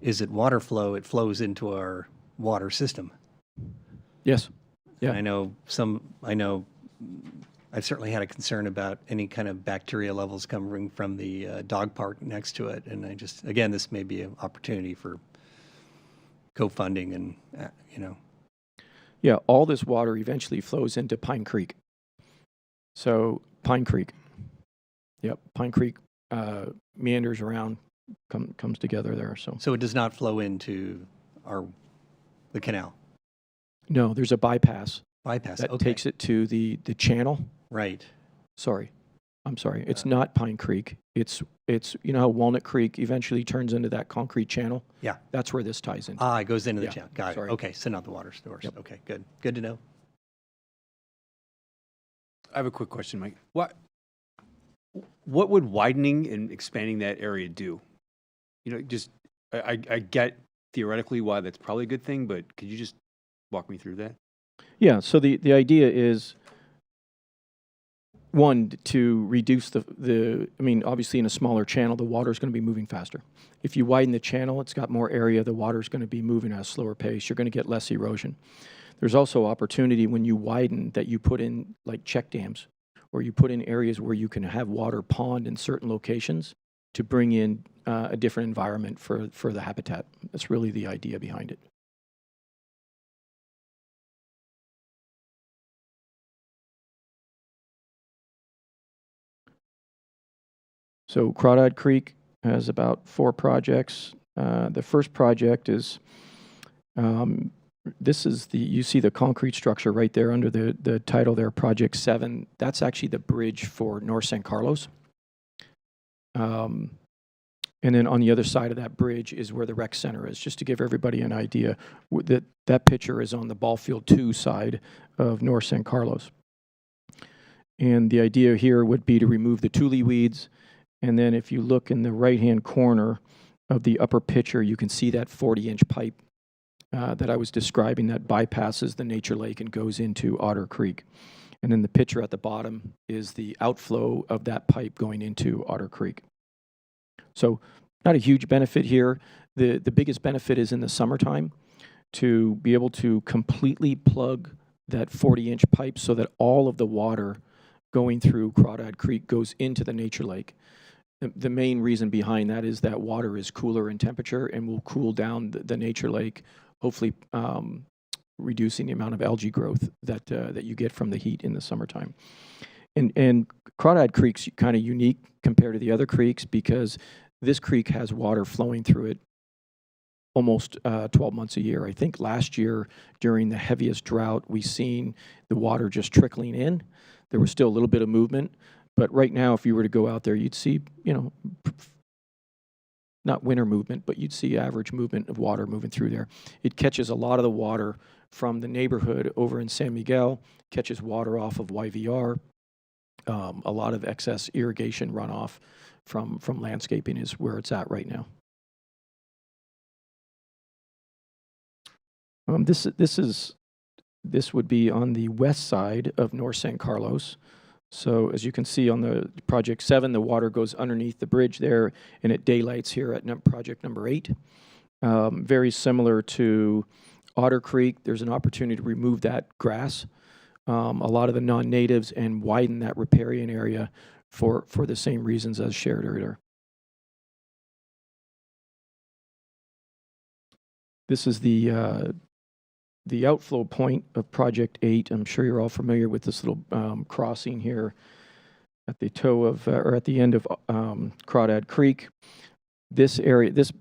S8: is it water flow? It flows into our water system.
S9: Yes. Yeah.
S8: And I know I've certainly had a concern about any kind of bacteria levels coming from the dog park next to it. And again, this may be an opportunity for co-funding and,
S9: Yeah, all this water eventually flows into Pine Creek. So Pine Creek. Yep, Pine Creek meanders around, comes together there.
S8: So it does not flow into the canal.
S9: No, there's a bypass
S8: Bypass,
S9: that
S8: okay.
S9: takes it to the channel.
S8: Right.
S9: I'm sorry. It's not Pine Creek. It's you know how Walnut Creek eventually turns into that concrete channel?
S8: Yeah.
S9: That's where this ties into.
S8: Ah, it goes into the
S9: Yeah,
S8: channel. Got
S9: sorry.
S8: it. Okay, so not the water source.
S9: Yep.
S8: Okay, good. Good to know.
S10: I have a quick question, Mike. What would widening and expanding that area do? Just I get theoretically why that's probably a good thing, but could you just walk me through that?
S9: Yeah, so the idea is, one, to reduce I mean, obviously in a smaller channel, the water's going to be moving faster. If you widen the channel, it's got more area, the water's going to be moving at a slower pace. You're going to get less erosion. There's also opportunity when you widen that you put in like check dams, or you put in areas where you can have water pond in certain locations to bring in a different environment for the habitat. That's really the idea behind it. So Crawdad Creek has about 4 projects. The first project is, you see the concrete structure right there under the title there, Project 7. That's actually the bridge for North San Carlos. And then on the other side of that bridge is where the rec center is, just to give everybody an idea. That picture is on the ball field 2 side of North San Carlos. And the idea here would be to remove the tule weeds. And then if you look in the right-hand corner of the upper picture, you can see that 40-inch pipe that I was describing that bypasses the nature lake and goes into Otter Creek. And then the picture at the bottom is the outflow of that pipe going into Otter Creek. So not a huge benefit here. The biggest benefit is in the summertime to be able to completely plug that 40-inch pipe so that all of the water going through Crawdad Creek goes into the nature lake. The main reason behind that is that water is cooler in temperature and will cool down the nature lake, hopefully reducing the amount of algae growth that you get from the heat in the summertime. And Crawdad Creek's kind of unique compared to the other creeks because this creek has water flowing through it almost 12 months a year. I think last year during the heaviest drought, we seen the water just trickling in. There was still a little bit of movement, but right now, if you were to go out there, you'd see, not winter movement, but you'd see average movement of water moving through there. It catches a lot of the water from the neighborhood over in San Miguel, catches water off of YVR. A lot of excess irrigation runoff from landscaping is where it's at right now. This would be on the west side of North San Carlos. So as you can see on the Project 7, the water goes underneath the bridge there, and it daylights here at project number 8. Very similar to Otter Creek, there's an opportunity to remove that grass, a lot of the non-natives, and widen that riparian area for the same reasons as shared earlier. This is the outflow point of Project 8. I'm sure you're all familiar with this little crossing here at the toe of, or at the end of Crawdad Creek. This area, this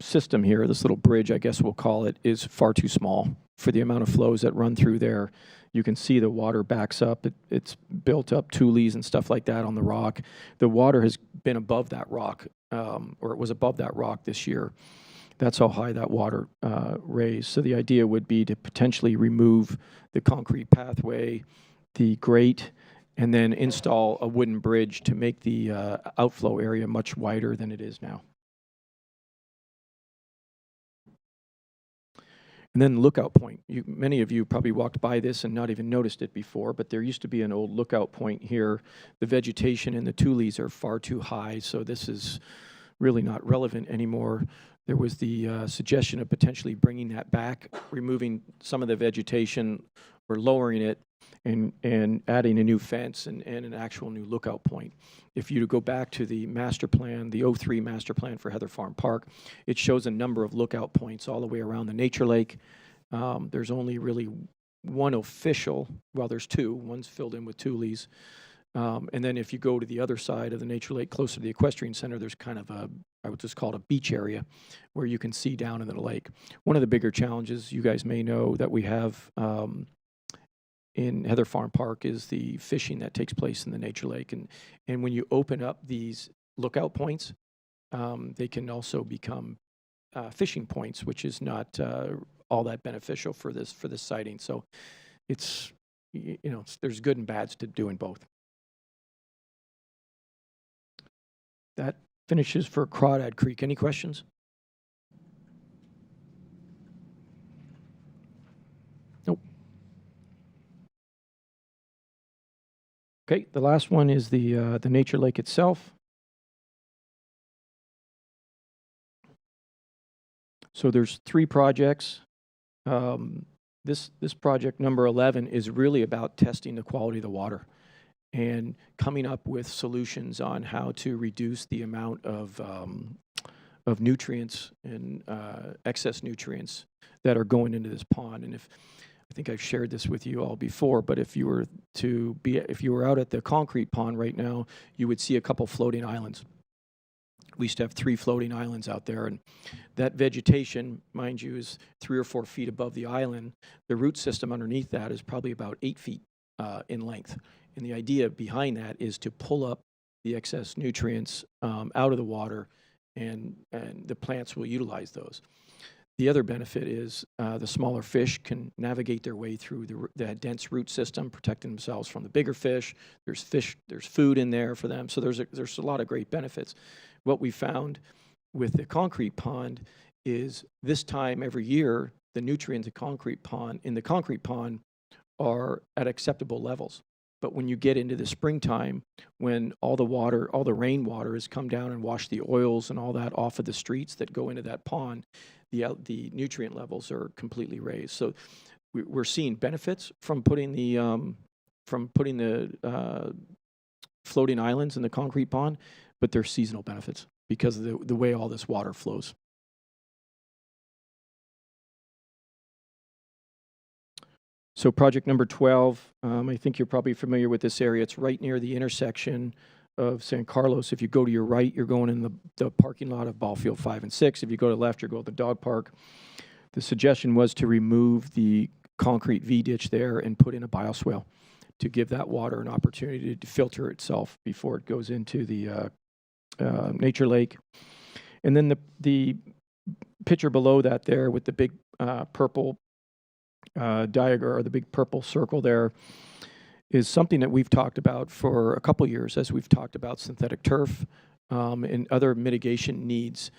S9: system here, this little bridge, I guess we'll call it, is far too small for the amount of flows that run through there. You can see the water backs up. It's built up tules and stuff like that on the rock. The water has been above that rock, or it was above that rock this year. That's how high that water raised. So the idea would be to potentially remove the concrete pathway, the grate, and then install a wooden bridge to make the outflow area much wider than it is now. And then lookout point. Many of you probably walked by this and not even noticed it before, but there used to be an old lookout point here. The vegetation and the tules are far too high, so this is really not relevant anymore. There was the suggestion of potentially bringing that back, removing some of the vegetation or lowering it, and adding a new fence and an actual new lookout point. If you go back to the master plan, the 03 master plan for Heather Farm Park, it shows a number of lookout points all the way around the nature lake. There's only really one official, well, there's two. One's filled in with tules. And then if you go to the other side of the nature lake, closer to the equestrian center, there's kind of I would just call it a beach area where you can see down into the lake. One of the bigger challenges you guys may know that we have in Heather Farm Park is the fishing that takes place in the nature lake. And when you open up these lookout points, they can also become fishing points, which is not all that beneficial for this siting. So it's, there's good and bads to doing both. That finishes for Crawdad Creek. Any questions? Nope. Okay, the last one is the nature lake itself. So there's 3 projects. This project number 11 is really about testing the quality of the water and coming up with solutions on how to reduce the amount of nutrients and excess nutrients that are going into this pond. And I think I've shared this with you all before, but if you were out at the concrete pond right now, you would see a couple floating islands. We used to have 3 floating islands out there, and that vegetation, mind you, is 3 or 4 feet above the island. The root system underneath that is probably about 8 feet in length. And the idea behind that is to pull up the excess nutrients out of the water, and the plants will utilize those. The other benefit is the smaller fish can navigate their way through that dense root system, protecting themselves from the bigger fish. There's food in there for them, so there's a lot of great benefits. What we found with the concrete pond is this time every year, the nutrients in the concrete pond are at acceptable levels. But when you get into the springtime, when all the rainwater has come down and washed the oils and all that off of the streets that go into that pond, the nutrient levels are completely raised. So we're seeing benefits from putting the floating islands in the concrete pond, but they're seasonal benefits because of the way all this water flows. So project number 12, I think you're probably familiar with this area. It's right near the intersection of San Carlos. If you go to your right, you're going in the parking lot of ball field 5 and 6. If you go to the left, you're going to the dog park. The suggestion was to remove the concrete V-ditch there and put in a bioswale to give that water an opportunity to filter itself before it goes into the nature lake. And then the picture below that there with the big purple diagram, or the big purple circle there, is something that we've talked about for a couple years as we've talked about synthetic turf and other mitigation needs.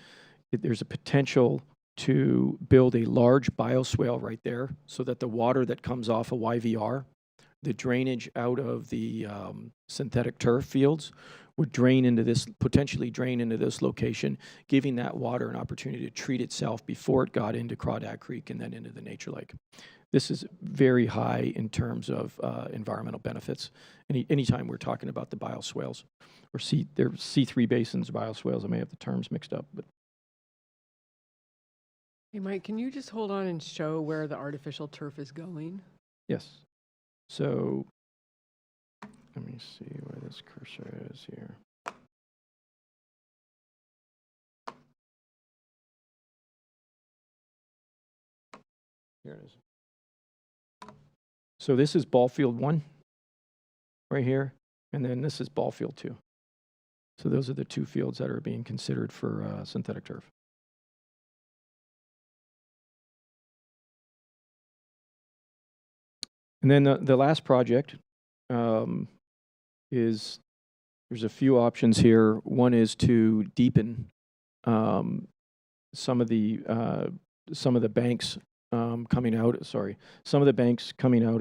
S9: There's a potential to build a large bioswale right there so that the water that comes off of YVR, the drainage out of the synthetic turf fields, would potentially drain into this location, giving that water an opportunity to treat itself before it got into Crawdad Creek and then into the nature lake. This is very high in terms of environmental benefits. Anytime we're talking about the bioswales, or they're C3 basins, bioswales, I may have the terms mixed up, but.
S2: Hey, Mike, can you just hold on and show where the artificial turf is going?
S9: Yes. So let me see where this cursor is here. Here it is. So this is ball field 1 right here, and then this is ball field 2. So those are the 2 fields that are being considered for synthetic turf. And then the last project is, there's a few options here. One is to deepen some of the banks coming out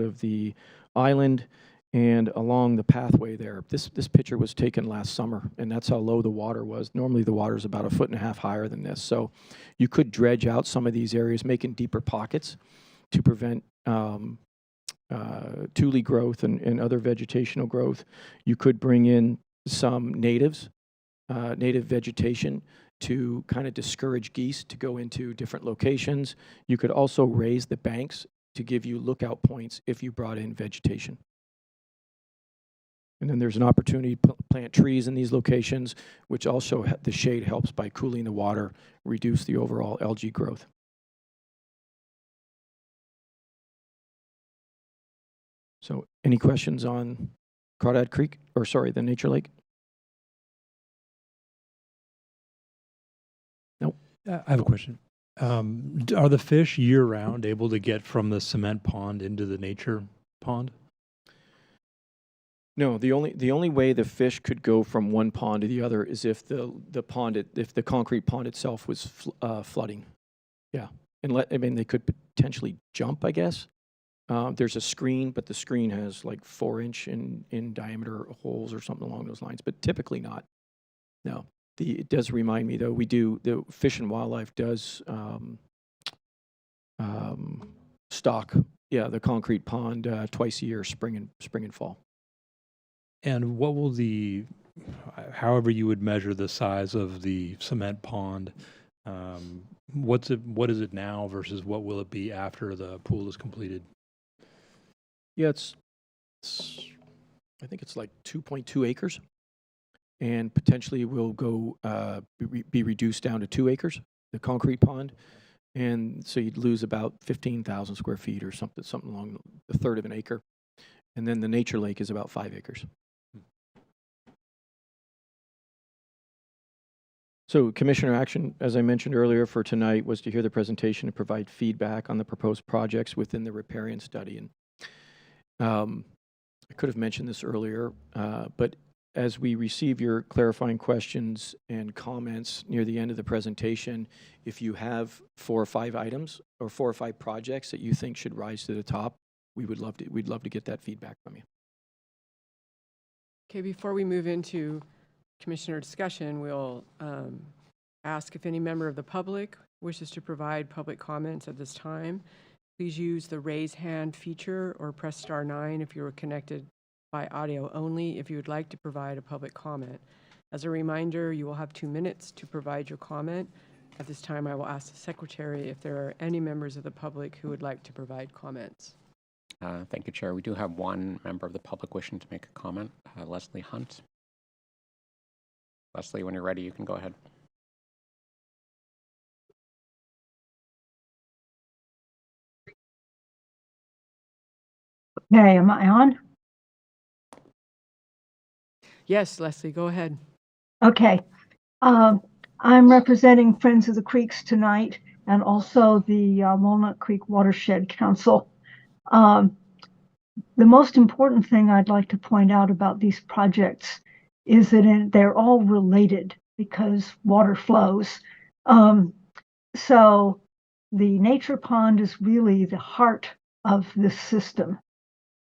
S9: of the island And along the pathway there, this picture was taken last summer, and that's how low the water was. Normally, the water is about 1.5 feet higher than this. So you could dredge out some of these areas, making deeper pockets to prevent tule growth and other vegetational growth. You could bring in some native vegetation to kind of discourage geese to go into different locations. You could also raise the banks to give you lookout points if you brought in vegetation. And then there's an opportunity to plant trees in these locations, which also the shade helps by cooling the water, reduce the overall algae growth. So any questions on Crawdad Creek, or sorry, the Nature Lake? Nope.
S11: I have a question. Are the fish year-round able to get from the cement pond into the nature pond?
S9: No, the only way the fish could go from one pond to the other is if the concrete pond itself was flooding. Yeah, and I mean they could potentially jump, I guess. There's a screen, but the screen has like 4-inch in diameter holes or something along those lines, but typically not. No, it does remind me though. The Fish and Wildlife does stock, the concrete pond twice a year, spring and fall.
S11: And what will however you would measure the size of the cement pond, what is it now versus what will it be after the pool is completed?
S9: Yeah, it's I think it's like 2.2 acres, and potentially will go be reduced down to 2 acres, the concrete pond, and so you'd lose about 15,000 square feet or something along a third of an acre, and then the Nature Lake is about 5 acres. So Commissioner action, as I mentioned earlier for tonight, was to hear the presentation and provide feedback on the proposed projects within the riparian study. And I could have mentioned this earlier, but as we receive your clarifying questions and comments near the end of the presentation, if you have 4 or 5 items or 4 or 5 projects that you think should rise to the top, we'd love to get that feedback from you.
S2: Okay, before we move into Commissioner discussion, we'll ask if any member of the public wishes to provide public comments at this time. Please use the raise hand feature or press star 9 if you are connected by audio only if you would like to provide a public comment. As a reminder, you will have 2 minutes to provide your comment. At this time, I will ask the Secretary if there are any members of the public who would like to provide comments.
S3: Thank you, Chair. We do have one member of the public wishing to make a comment, Leslie Hunt. Leslie, when you're ready, you can go ahead.
S12: Okay, am I on?
S2: Yes, Leslie, go ahead.
S12: Okay. I'm representing Friends of the Creeks tonight and also the Walnut Creek Watershed Council. The most important thing I'd like to point out about these projects is that they're all related because water flows. So the nature pond is really the heart of this system.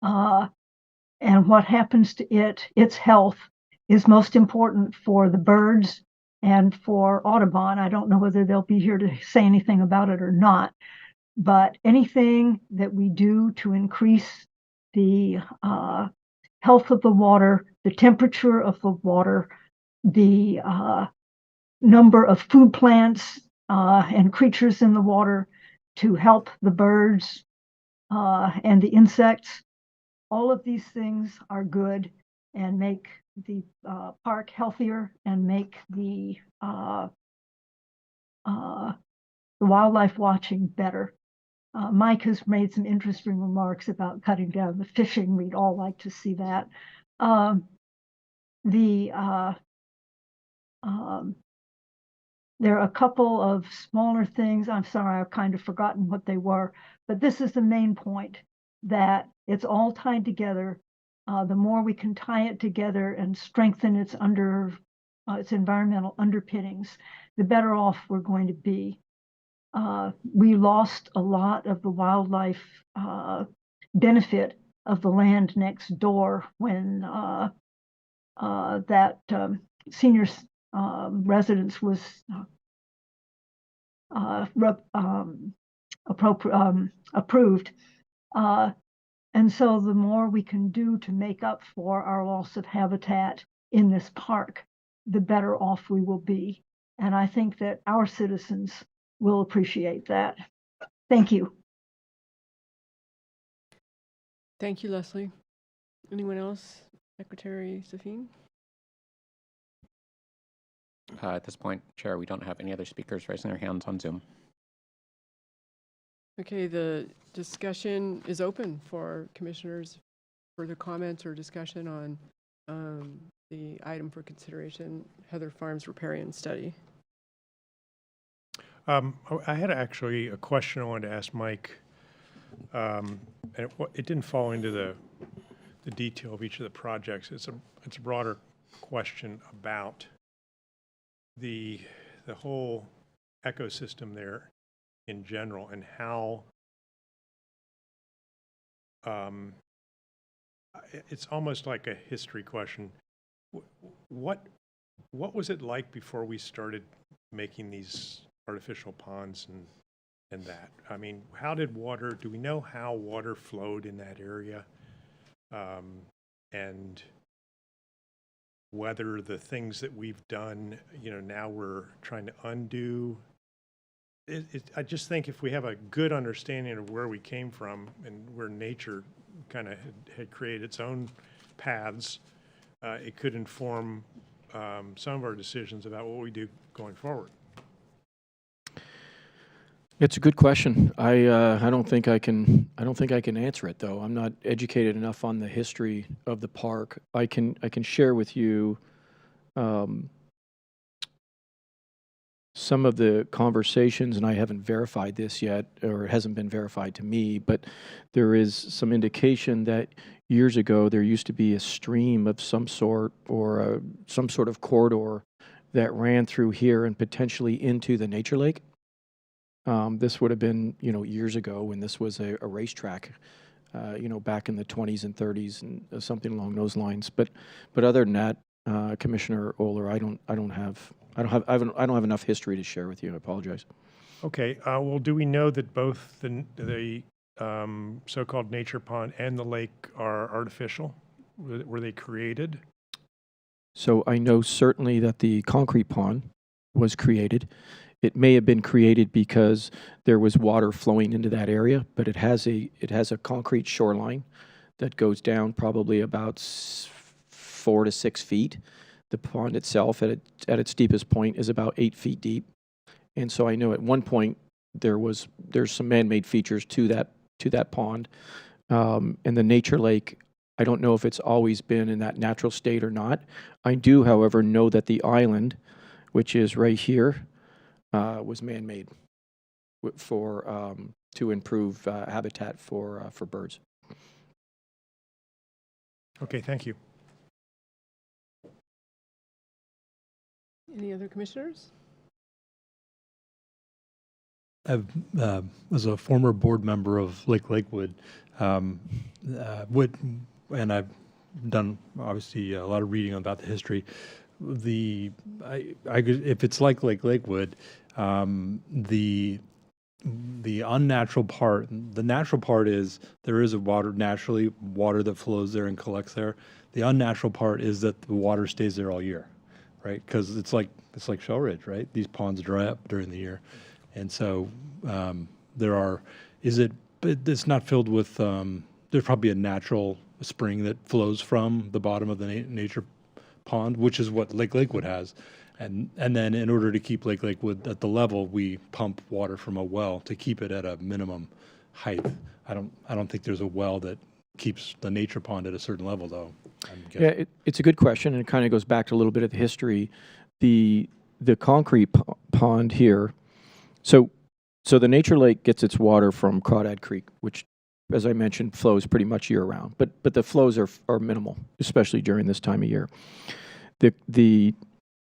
S12: And what happens to its health, is most important for the birds and for Audubon. I don't know whether they'll be here to say anything about it or not, but anything that we do to increase the health of the water, the temperature of the water, the number of food plants and creatures in the water to help the birds and the insects, all of these things are good and make the park healthier and make the wildlife watching better. Mike has made some interesting remarks about cutting down the fishing. We'd all like to see that. There are a couple of smaller things. I'm sorry, I've kind of forgotten what they were, but this is the main point, that it's all tied together. The more we can tie it together and strengthen its environmental underpinnings, the better off we're going to be. We lost a lot of the wildlife benefit of the land next door when that senior residence was approved. And so the more we can do to make up for our loss of habitat in this park, the better off we will be. And I think that our citizens will appreciate that. Thank you.
S2: Thank you, Leslie. Anyone else? Secretary Safine?
S3: At this point, Chair, we don't have any other speakers raising their hands on Zoom.
S2: Okay, the discussion is open for commissioners. Further comments or discussion on the item for consideration, Heather Farms riparian study.
S4: I had actually a question I wanted to ask Mike. And it didn't fall into the detail of each of the projects. It's a broader question about the whole ecosystem there in general, and how it's almost like a history question. What was it like before we started making these artificial ponds and that? I mean, do we know how water flowed in that area? And whether the things that we've done, now we're trying to undo. I just think if we have a good understanding of where we came from and where nature kind of had created its own paths, it could inform some of our decisions about what we do going forward.
S9: It's a good question. I don't think I can answer it, though. I'm not educated enough on the history of the park. I can share with you some of the conversations, and I haven't verified this yet, or it hasn't been verified to me, but there is some indication that years ago there used to be a stream of some sort, or some sort of corridor that ran through here and potentially into the nature lake. This would have been, years ago when this was a racetrack, back in the 20s and 30s and something along those lines. But other than that, Commissioner Oler, I don't have enough history to share with you. I apologize.
S4: Okay. Well, do we know that both the so-called nature pond and the lake are artificial? Were they created?
S9: So I know certainly that the concrete pond was created. It may have been created because there was water flowing into that area, but it has a concrete shoreline that goes down probably about 4 to 6 feet. The pond itself, at its deepest point, is about 8 feet deep, and so I know at one point there's some man-made features to that pond, and the nature lake. I don't know if it's always been in that natural state or not. I do, however, know that the island, which is right here, was man-made to improve habitat for birds.
S4: Okay, thank you.
S2: Any other commissioners?
S11: As a former board member of Lake Lakewood, and I've done obviously a lot of reading about the history. If it's like Lake Lakewood, the unnatural part, the natural part is there is water that flows there and collects there. The unnatural part is that the water stays there all year, right? Because it's like Shell Ridge, right? These ponds dry up during the year, and so it's not filled with. There's probably a natural spring that flows from the bottom of the nature pond, which is what Lake Lakewood has. And then in order to keep Lake Lakewood at the level, we pump water from a well to keep it at a minimum height. I don't think there's a well that keeps the nature pond at a certain level, though.
S9: Yeah, it's a good question, and it kind of goes back to a little bit of the history. The concrete pond here, so the nature lake gets its water from Crawdad Creek, which, as I mentioned, flows pretty much year-round. But the flows are minimal, especially during this time of year. The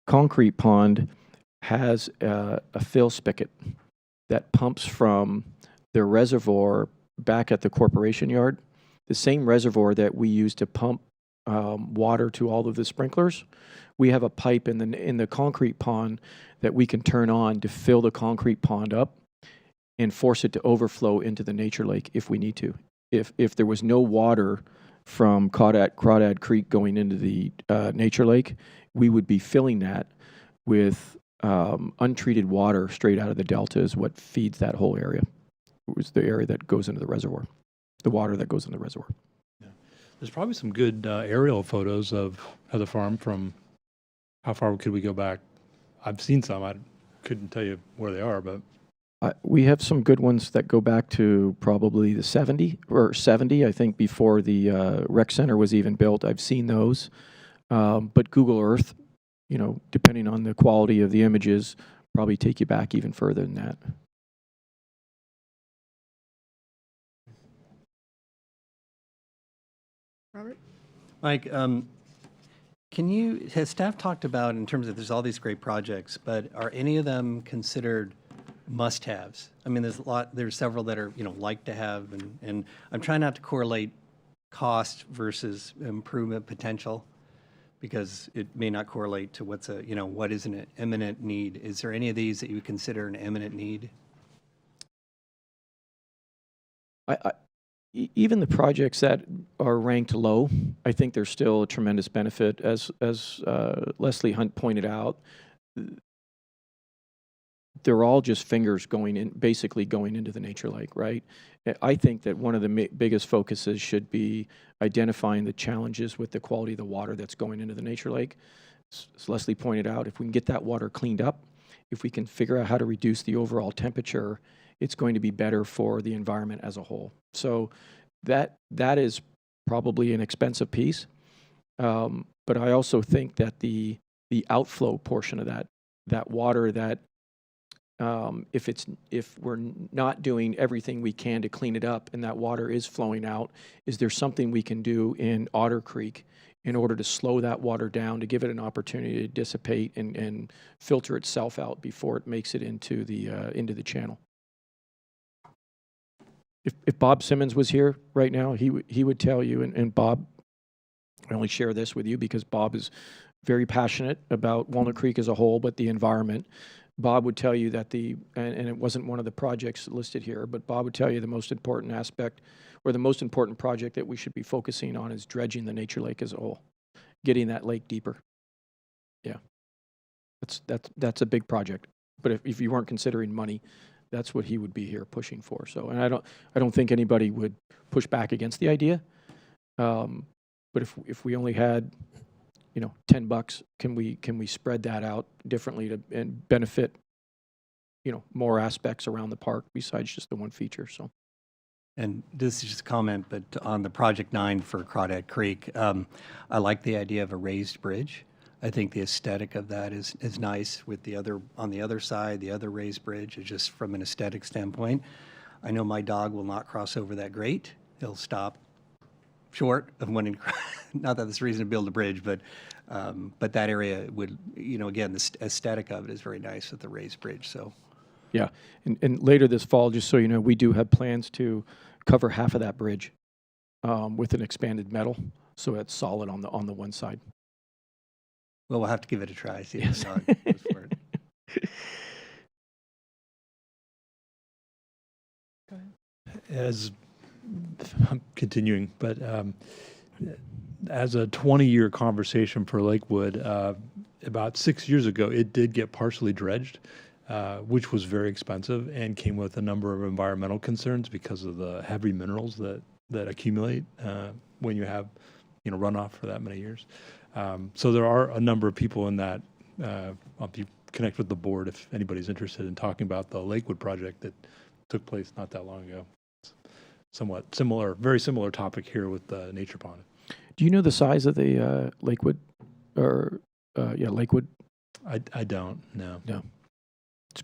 S9: concrete pond has a fill spigot that pumps from the reservoir back at the corporation yard the same reservoir that we use to pump water to all of the sprinklers. We have a pipe in the concrete pond that we can turn on to fill the concrete pond up and force it to overflow into the nature lake if we need to. If there was no water from Crawdad Creek going into the nature lake, we would be filling that with untreated water straight out of the delta is what feeds that whole area. It was the area that goes into the reservoir, the water that goes in the reservoir.
S11: Yeah. There's probably some good aerial photos of the farm from how far could we go back? I've seen some. I couldn't tell you where they are, but
S9: We have some good ones that go back to probably the 70, I think, before the rec center was even built. I've seen those. But Google Earth, you know, depending on the quality of the images, probably take you back even further than that.
S2: Robert?
S8: Mike, has staff talked about, in terms of there's all these great projects, but are any of them considered must-haves? I mean, there's several that are, like to have, and I'm trying not to correlate cost versus improvement potential, because it may not correlate to what is an imminent need. Is there any of these that you would consider an imminent need?
S9: Even the projects that are ranked low, I think there's still a tremendous benefit. As Leslie Hunt pointed out, they're all just fingers basically going into the nature lake, right? I think that one of the biggest focuses should be identifying the challenges with the quality of the water that's going into the nature lake. As Leslie pointed out, if we can get that water cleaned up, if we can figure out how to reduce the overall temperature, it's going to be better for the environment as a whole. So that is probably an expensive piece. But I also think that the outflow portion of that water that if we're not doing everything we can to clean it up and that water is flowing out, is there something we can do in Otter Creek in order to slow that water down, to give it an opportunity to dissipate and filter itself out before it makes it into the channel? If Bob Simmons was here right now, he would tell you, and Bob, I only share this with you because Bob is very passionate about Walnut Creek as a whole, but the environment. Bob would tell you that and it wasn't one of the projects listed here, but Bob would tell you the most important aspect or the most important project that we should be focusing on is dredging the nature lake as a whole, getting that lake deeper. Yeah, that's a big project. But if you weren't considering money, that's what he would be here pushing for. So, and I don't think anybody would push back against the idea. But if we only had, $10, can we spread that out differently and benefit, more aspects around the park besides just the one feature? So.
S8: And this is just a comment, but on the Project 9 for Crawdad Creek, I like the idea of a raised bridge. I think the aesthetic of that is nice with on the other side, the other raised bridge, is just from an aesthetic standpoint. I know my dog will not cross over that grate. He'll stop short of wanting, not that there's reason to build a bridge, but that area would, again, the aesthetic of it is very nice with the raised bridge, so.
S9: Yeah, and later this fall, just so you know, we do have plans to cover half of that bridge with an expanded metal, so it's solid on the one side.
S8: Well, we'll have to give it a try, see
S9: Yes.
S8: if the dog goes for it.
S11: as I'm continuing, but as a 20-year conversation for Lakewood, about 6 years ago, it did get partially dredged, which was very expensive and came with a number of environmental concerns because of the heavy minerals that accumulate when you have runoff for that many years. So there are a number of people in that. I'll connect with the board if anybody's interested in talking about the Lakewood project that took place not that long ago. It's somewhat similar, very similar topic here with the nature pond.
S9: Do you know the size of the Lakewood, or Lakewood?
S11: I don't know.
S9: No,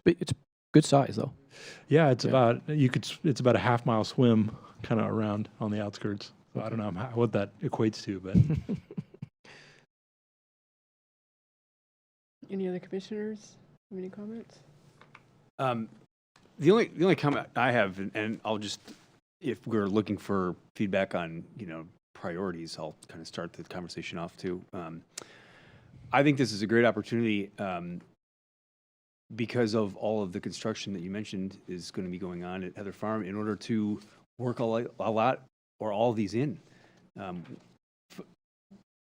S9: it's good size though.
S11: Yeah, it's about it's about a half-mile swim, kind of around on the outskirts. So I don't know what that equates to, but.
S2: Any other commissioners have any comments?
S10: The only comment I have, and I'll just if we're looking for feedback on, priorities, I'll kind of start the conversation off too. I think this is a great opportunity because of all of the construction that you mentioned is going to be going on at Heather Farm in order to work a lot or all of these in.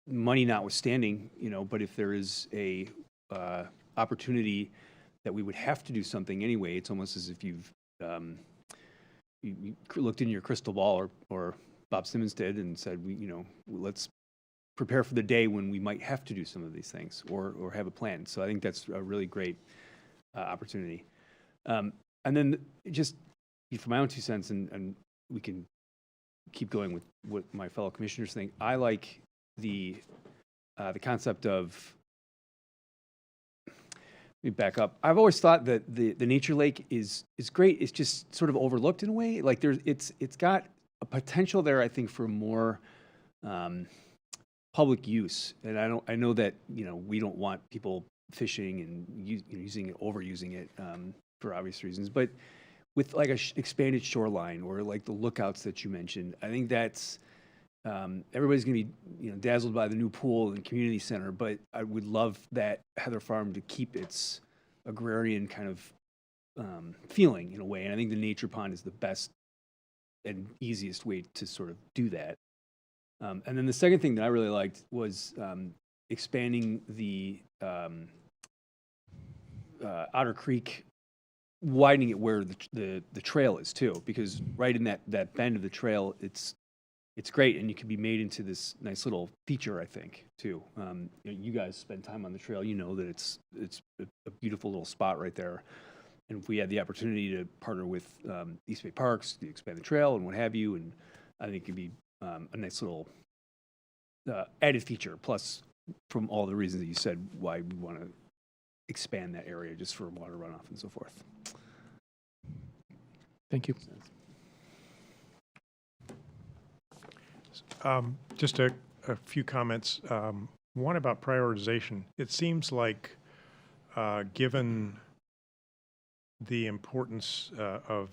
S10: Money notwithstanding, but if there is a opportunity that we would have to do something anyway, it's almost as if you've you looked in your crystal ball, or Bob Simmons did, and said, let's prepare for the day when we might have to do some of these things or have a plan. So I think that's a really great opportunity. And then just for my own 2 cents, and we can keep going with what my fellow commissioners think. I like the concept of, let me back up. I've always thought that the nature lake is great. It's just sort of overlooked in a way. Like it's got a potential there, I think, for more public use. And I know that we don't want people fishing and using it, overusing it for obvious reasons. But with like a expanded shoreline or like the lookouts that you mentioned, I think that's everybody's going to be dazzled by the new pool and community center. But I would love that Heather Farm to keep its agrarian kind of feeling in a way. And I think the nature pond is the best and easiest way to sort of do that. And then the second thing that I really liked was expanding the Otter Creek, widening it where the trail is too, because right in that bend of the trail, it's great, and you can be made into this nice little feature, I think, too. You guys spend time on the trail, that it's a beautiful little spot right there. And if we had the opportunity to partner with East Bay Parks to expand the trail and what have you, and I think it'd be a nice little added feature. Plus, from all the reasons that you said, why we want to expand that area just for water runoff and so forth.
S9: Thank you.
S4: Just a few comments. One about prioritization. It seems like, given the importance of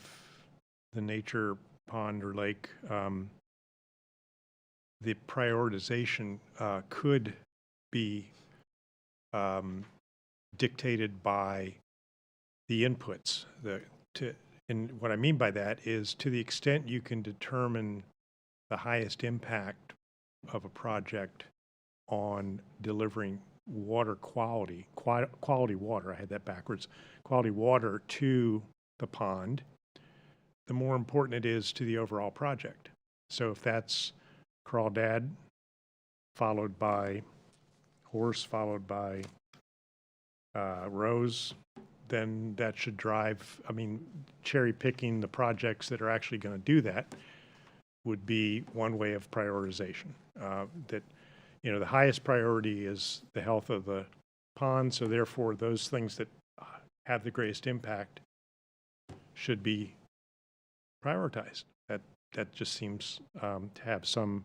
S4: the nature pond or lake, the prioritization could be dictated by the inputs. And what I mean by that is, to the extent you can determine the highest impact of a project on delivering water quality water, I had that backwards, quality water to the pond, the more important it is to the overall project. So if that's crawdad, followed by horse, followed by rose, then that should drive, cherry picking the projects that are actually going to do that would be one way of prioritization. That, the highest priority is the health of the pond, so therefore those things that have the greatest impact should be prioritized. That just seems to have some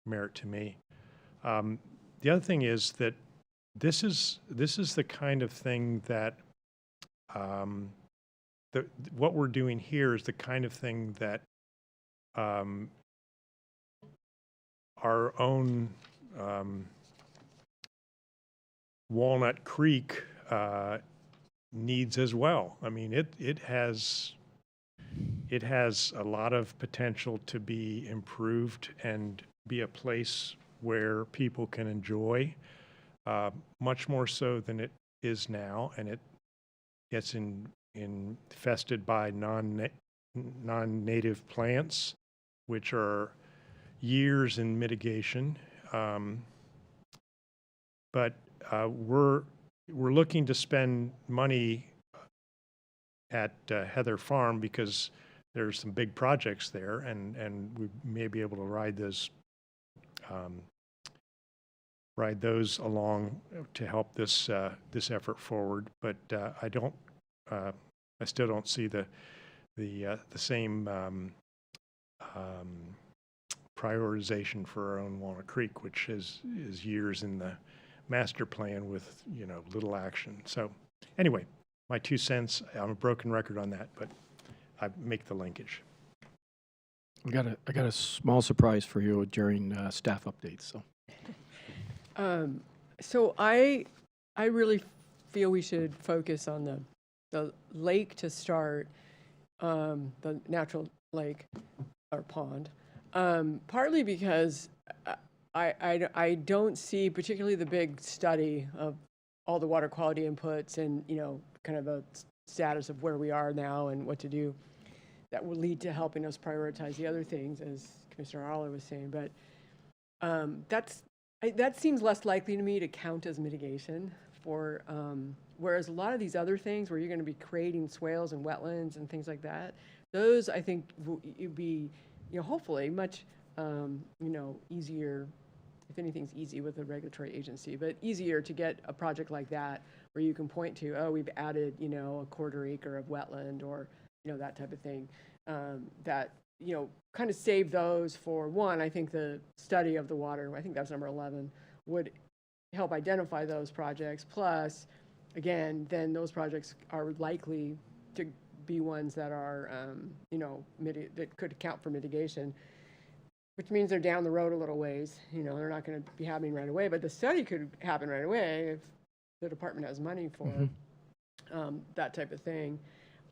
S4: merit to me. The other thing is that this is the kind of thing that what we're doing here is the kind of thing that our own Walnut Creek needs as well. It has a lot of potential to be improved and be a place where people can enjoy, much more so than it is now, and it gets infested by non-native plants, which are years in mitigation. But we're looking to spend money at Heather Farm because there's some big projects there, and we may be able to ride those along to help this effort forward. But I still don't see the same prioritization for our own Walnut Creek, which is years in the master plan with little action. So anyway, my 2 cents. I'm a broken record on that, but I make the linkage.
S9: I got a small surprise for you during staff updates, so.
S2: So I really feel we should focus on the lake to start, the natural lake or pond, partly because I don't see particularly the big study of all the water quality inputs and, you know, kind of a status of where we are now and what to do that will lead to helping us prioritize the other things, as Commissioner Arler was saying. But that seems less likely to me to count as mitigation for, whereas a lot of these other things where you're going to be creating swales and wetlands and things like that, those I think would be, you know, hopefully much, you know, easier, if anything's easy with a regulatory agency, but easier to get a project like that where you can point to, oh, we've added, you know, a 1/4 acre of wetland or, you know, that type of thing, that, you know, kind of save those for one. I think the study of the water, I think that's number 11, would help identify those projects. Plus, again, then those projects are likely to be ones that are, you know, that could account for mitigation, which means they're down the road a little ways. You know, they're not going to be happening right away, but the study could happen right away if the department has money for that type of thing.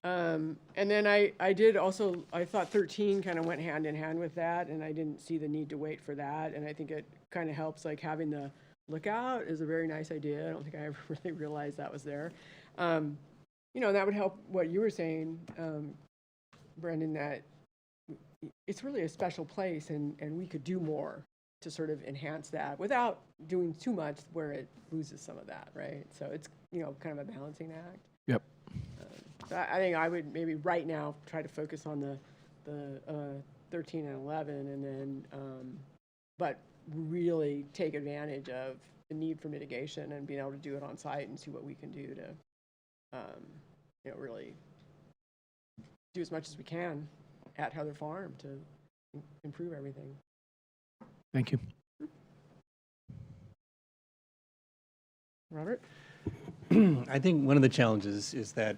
S2: And then I did also, I thought 13 kind of went hand in hand with that, and I didn't see the need to wait for that. And I think it kind of helps, like having the lookout is a very nice idea. I don't think I ever really realized that was there. You know, that would help what you were saying, Brendan, that it's really a special place, and we could do more to sort of enhance that without doing too much where it loses some of that, right? So it's, you know, kind of a balancing act.
S9: Yep.
S2: So I think I would maybe right now try to focus on the 13 and 11, and then, but really take advantage of the need for mitigation and being able to do it on site and see what we can do to, you know, really do as much as we can at Heather Farm to improve everything.
S9: Thank you.
S2: Robert?
S8: I think one of the challenges is that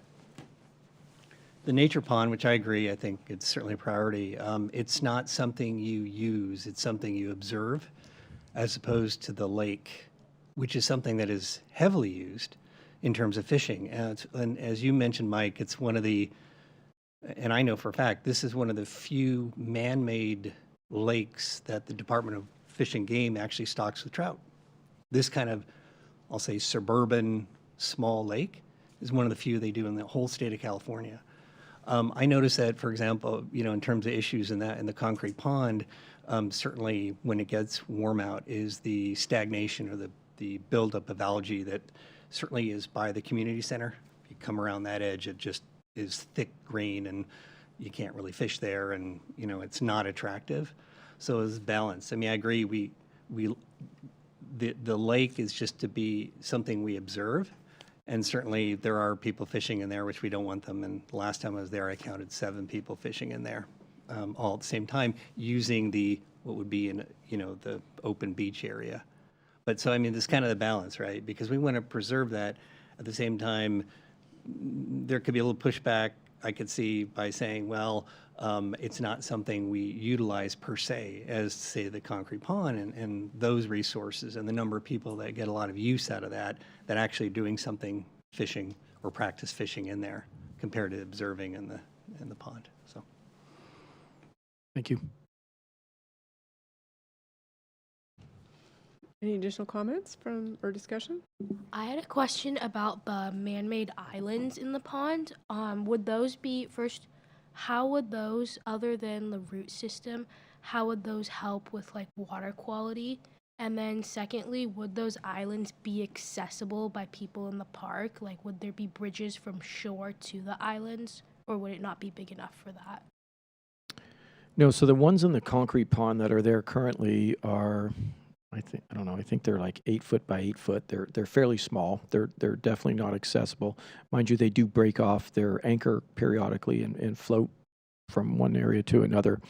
S8: the nature pond, which I agree, I think it's certainly a priority. It's not something you use, it's something you observe, as opposed to the lake, which is something that is heavily used in terms of fishing. And as you mentioned, Mike, it's one of the, and I know for a fact, this is one of the few man-made lakes that the Department of Fish and Game actually stocks with trout. This kind of, I'll say, suburban small lake is one of the few they do in the whole state of California. I noticed that, for example, you know, in terms of issues in the concrete pond, certainly when it gets warm out, is the stagnation or the buildup of algae that certainly is by the community center. If you come around that edge, it just is thick green, and you can't really fish there, and you know it's not attractive. So it's balanced. I mean, I agree. The lake is just to be something we observe. And certainly there are people fishing in there, which we don't want them. And the last time I was there, I counted 7 people fishing in there, all at the same time, using what would be in, you know, the open beach area. But so, I mean, this is kind of the balance, right? Because we want to preserve that. At the same time, there could be a little pushback, I could see, by saying, well, it's not something we utilize per se, as say the concrete pond and those resources and the number of people that get a lot of use out of that actually doing something fishing or practice fishing in there compared to observing in the pond. So,
S9: Thank you.
S2: Any additional comments or discussion?
S13: I had a question about the man-made islands in the pond. Would those be, first, how would those, other than the root system, how would those help with like water quality? And then secondly, would those islands be accessible by people in the park? Like, would there be bridges from shore to the islands, or would it not be big enough for that?
S9: No, so the ones in the concrete pond that are there currently are, I think they're like 8 foot by 8 foot. They're fairly small. They're definitely not accessible. Mind you, they do break off their anchor periodically and float from one area to another,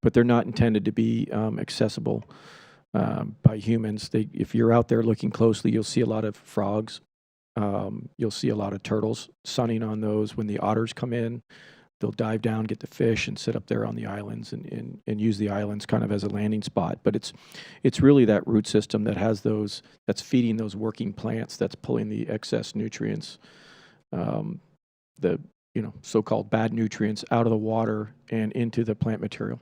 S9: but they're not intended to be accessible by humans. If you're out there looking closely, you'll see a lot of frogs. You'll see a lot of turtles sunning on those when the otters come in. they'll dive down, get the fish, and sit up there on the islands and use the islands kind of as a landing spot. But it's really that root system that has those, that's feeding those working plants, that's pulling the excess nutrients, the so-called bad nutrients out of the water and into the plant material.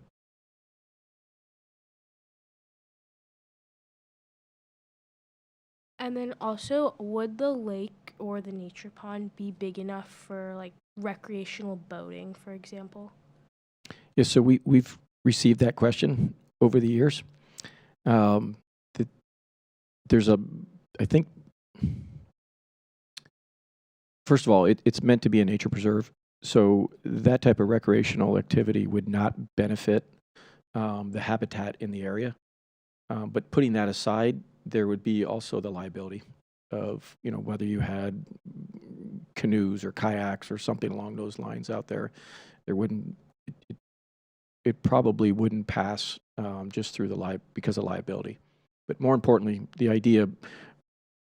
S13: And then also, would the lake or the nature pond be big enough for like recreational boating, for example?
S9: Yes, so we've received that question over the years. There's I think, first of all, it's meant to be a nature preserve. So that type of recreational activity would not benefit the habitat in the area. But putting that aside, there would be also the liability of, whether you had canoes or kayaks or something along those lines out there, it probably wouldn't pass just through because of liability. But more importantly, the idea,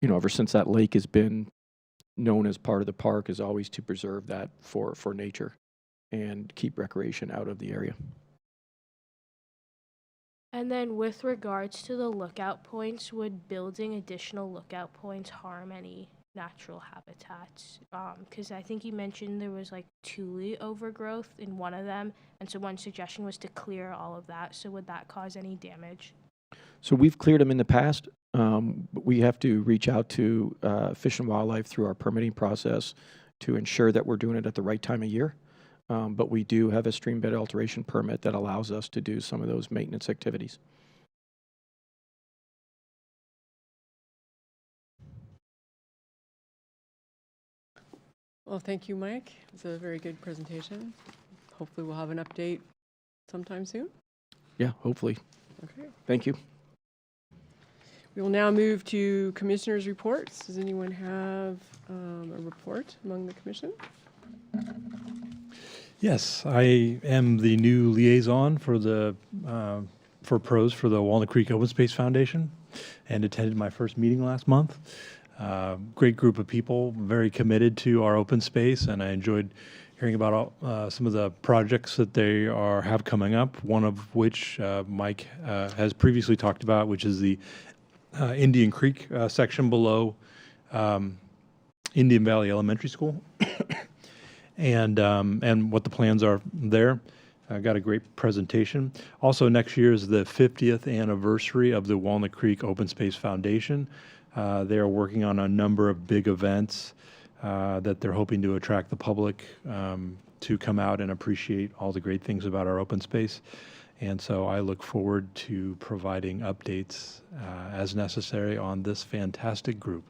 S9: ever since that lake has been known as part of the park, is always to preserve that for nature and keep recreation out of the area.
S13: And then with regards to the lookout points, would building additional lookout points harm any natural habitats? Because I think you mentioned there was like tule overgrowth in one of them, and so one suggestion was to clear all of that. So would that cause any damage?
S9: So we've cleared them in the past. But we have to reach out to Fish and Wildlife through our permitting process to ensure that we're doing it at the right time of year. But we do have a stream bed alteration permit that allows us to do some of those maintenance activities.
S2: Well, thank you, Mike. It's a very good presentation. Hopefully we'll have an update sometime soon.
S9: Yeah, hopefully.
S2: Okay.
S9: Thank you.
S2: We will now move to commissioners' reports. Does anyone have a report among the commission?
S11: Yes, I am the new liaison for the for pros for the Walnut Creek Open Space Foundation, and attended my first meeting last month. Great group of people, very committed to our open space, and I enjoyed hearing about some of the projects that they have coming up. One of which Mike has previously talked about, which is the Indian Creek section below Indian Valley Elementary School. And what the plans are there. I got a great presentation. Also, next year is the 50th anniversary of the Walnut Creek Open Space Foundation. They are working on a number of big events that they're hoping to attract the public to come out and appreciate all the great things about our open space. And so I look forward to providing updates as necessary on this fantastic group.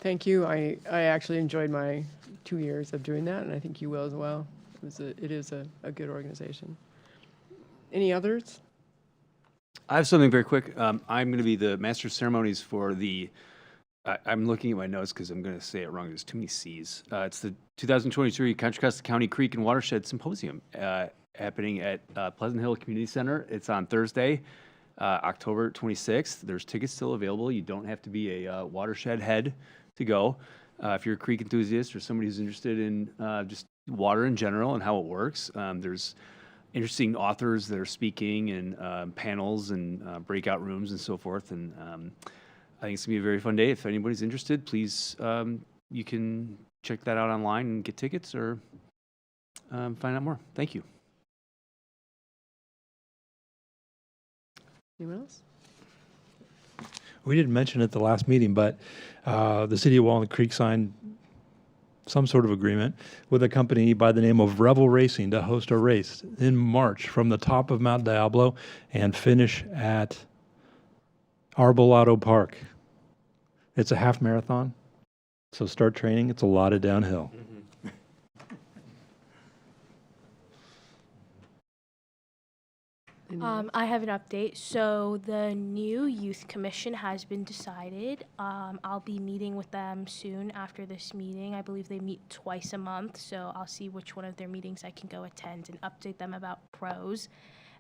S2: Thank you. I actually enjoyed my 2 years of doing that, and I think you will as well. It is a good organization. Any others?
S10: I have something very quick. I'm going to be the master of ceremonies for the, I'm looking at my notes because I'm going to say it wrong. There's too many C's. It's the 2023 Contra Costa County Creek and Watershed Symposium happening at Pleasant Hill Community Center. It's on Thursday, October 26th. There's tickets still available. You don't have to be a watershed head to go. If you're a creek enthusiast or somebody who's interested in just water in general and how it works, there's interesting authors that are speaking and panels and breakout rooms and so forth. And I think it's going to be a very fun day. If anybody's interested, please, you can check that out online and get tickets or find out more. Thank you.
S2: Anyone else?
S11: We didn't mention it at the last meeting, but the city of Walnut Creek signed some sort of agreement with a company by the name of Revel Racing to host a race in March from the top of Mount Diablo and finish at Arbolado Park. It's a half marathon, so start training. It's a lot of downhill.
S13: I have an update. So the new youth commission has been decided. I'll be meeting with them soon after this meeting. I believe they meet twice a month, so I'll see which one of their meetings I can go attend and update them about pros.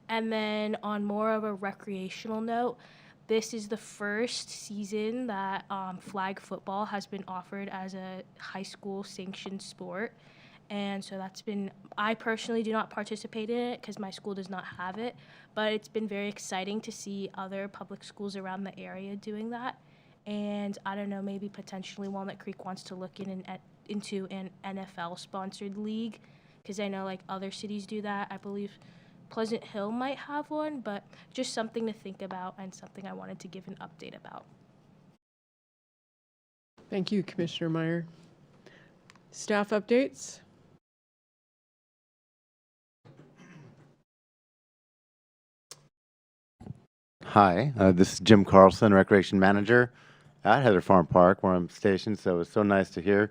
S13: And then on more of a recreational note, this is the first season that flag football has been offered as a high school sanctioned sport. And so that's been, I personally do not participate in it because my school does not have it, but it's been very exciting to see other public schools around the area doing that. And I don't know, maybe potentially Walnut Creek wants to look into an NFL-sponsored league, because I know like other cities do that. I believe Pleasant Hill might have one, but just something to think about and something I wanted to give an update about.
S2: Thank you, Commissioner Meyer. Staff updates?
S14: Hi, this is Jim Carlson, Recreation Manager at Heather Farm Park, where I'm stationed. So it's so nice to hear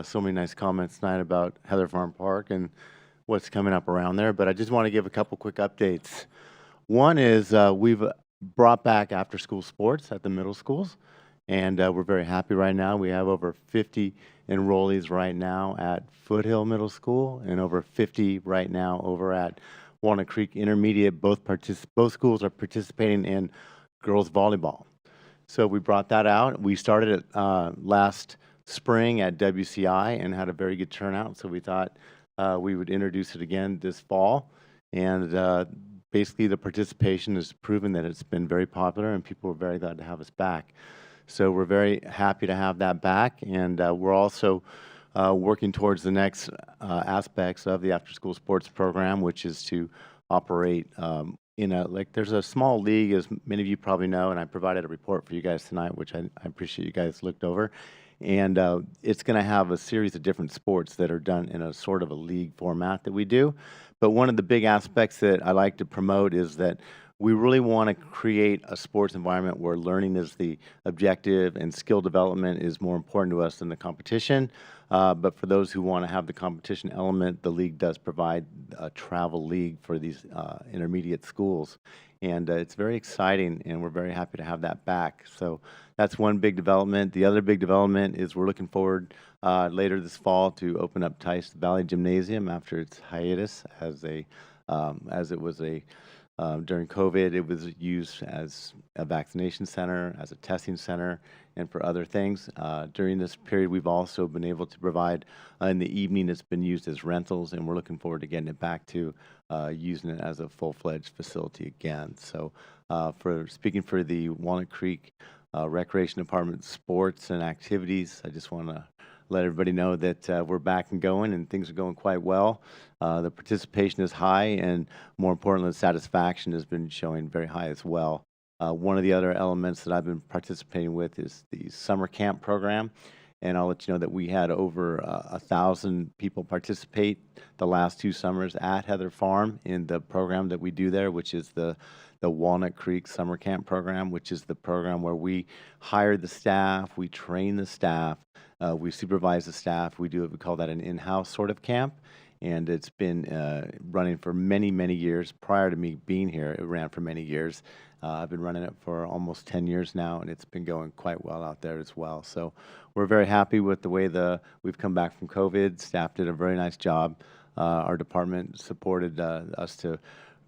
S14: so many nice comments tonight about Heather Farm Park and what's coming up around there. But I just want to give a couple quick updates. One is we've brought back after-school sports at the middle schools, and we're very happy right now. We have over 50 enrollees right now at Foothill Middle School and over 50 right now over at Walnut Creek Intermediate. Both schools are participating in girls volleyball. So we brought that out. We started it last spring at WCI and had a very good turnout. So we thought we would introduce it again this fall. And basically the participation has proven that it's been very popular and people are very glad to have us back. So we're very happy to have that back. And we're also working towards the next aspects of the after-school sports program, which is to operate there's a small league, as many of you probably know, and I provided a report for you guys tonight, which I appreciate you guys looked over. And it's going to have a series of different sports that are done in a sort of a league format that we do. But one of the big aspects that I like to promote is that we really want to create a sports environment where learning is the objective and skill development is more important to us than the competition. But for those who want to have the competition element, the league does provide a travel league for these intermediate schools. And it's very exciting, and we're very happy to have that back. So that's one big development. The other big development is we're looking forward later this fall to open up Tice Valley Gymnasium after its hiatus as it was during COVID. It was used as a vaccination center, as a testing center, and for other things. During this period, we've also been able to provide, in the evening, it's been used as rentals, and we're looking forward to getting it back to using it as a full-fledged facility again. So speaking for the Walnut Creek Recreation Department sports and activities, I just want to let everybody know that we're back and going, and things are going quite well. The participation is high, and more importantly, the satisfaction has been showing very high as well. One of the other elements that I've been participating with is the summer camp program, and I'll let you know that we had over 1,000 people participate the last 2 summers at Heather Farm in the program that we do there, which is the Walnut Creek Summer Camp program, which is the program where we hire the staff, we train the staff, we supervise the staff. We call that an in-house sort of camp. And it's been running for many, many years. Prior to me being here, it ran for many years. I've been running it for almost 10 years now, and it's been going quite well out there as well. So we're very happy with the way we've come back from COVID. Staff did a very nice job. Our department supported us to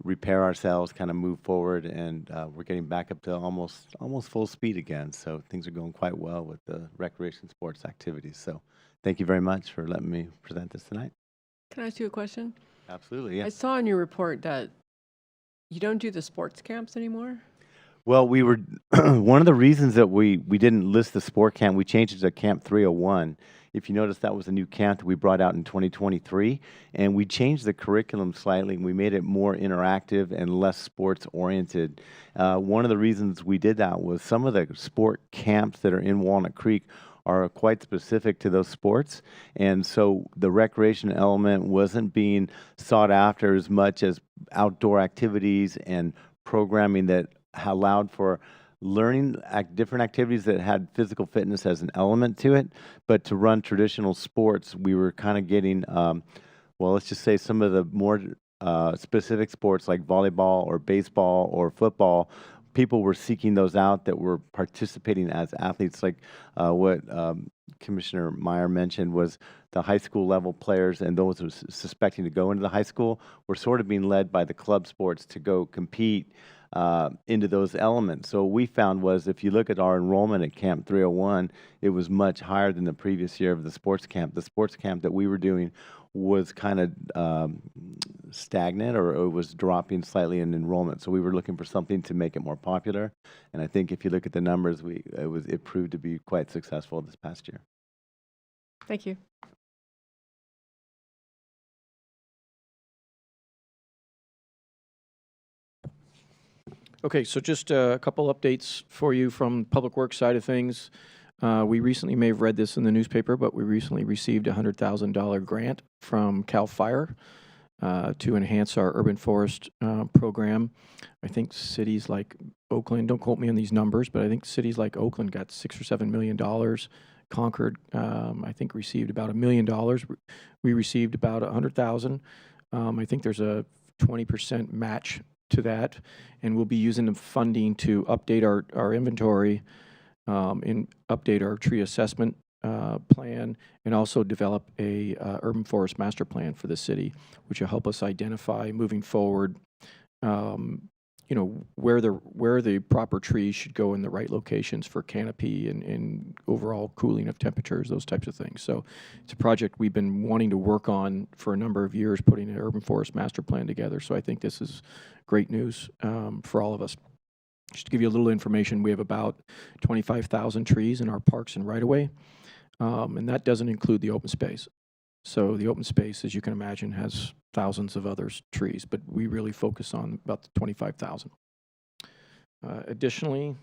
S14: repair ourselves, kind of move forward, and we're getting back up to almost full speed again. So things are going quite well with the recreation sports activities. So thank you very much for letting me present this tonight.
S2: Can I ask you a question?
S14: Absolutely, yeah.
S2: I saw in your report that you don't do the sports camps anymore?
S14: Well, we were one of the reasons that we didn't list the sport camp, we changed it to Camp 301. If you notice, that was a new camp that we brought out in 2023, and we changed the curriculum slightly, and we made it more interactive and less sports-oriented. One of the reasons we did that was some of the sport camps that are in Walnut Creek are quite specific to those sports, and so the recreation element wasn't being sought after as much as outdoor activities and programming that allowed for learning different activities that had physical fitness as an element to it. But to run traditional sports, we were kind of getting, well, let's just say some of the more specific sports like volleyball or baseball or football, people were seeking those out that were participating as athletes. Like what Commissioner Meyer mentioned was the high school level players and those who were suspecting to go into the high school were sort of being led by the club sports to go compete into those elements. So what we found was if you look at our enrollment at Camp 301, it was much higher than the previous year of the sports camp. The sports camp that we were doing was kind of stagnant, or it was dropping slightly in enrollment. So we were looking for something to make it more popular. And I think if you look at the numbers, it proved to be quite successful this past year.
S2: Thank you.
S9: Okay, so just a couple updates for you from Public Works side of things. We recently may have read this in the newspaper, but we recently received a $100,000 grant from CAL FIRE to enhance our urban forest program. I think cities like Oakland, don't quote me on these numbers, but I think cities like Oakland got $6 or $7 million. Concord, I think, received about $1 million. We received about $100,000. I think there's a 20% match to that, and we'll be using the funding to update our inventory, and update our tree assessment plan, and also develop a urban forest master plan for the city, which will help us identify moving forward, you know, where the proper trees should go in the right locations for canopy and overall cooling of temperatures, those types of things. So it's a project we've been wanting to work on for a number of years, putting an urban forest master plan together. So I think this is great news for all of us. Just to give you a little information, we have about 25,000 trees in our parks and right-of-way, and that doesn't include the open space. So the open space, as you can imagine, has thousands of other trees, but we really focus on about the 25,000. Additionally,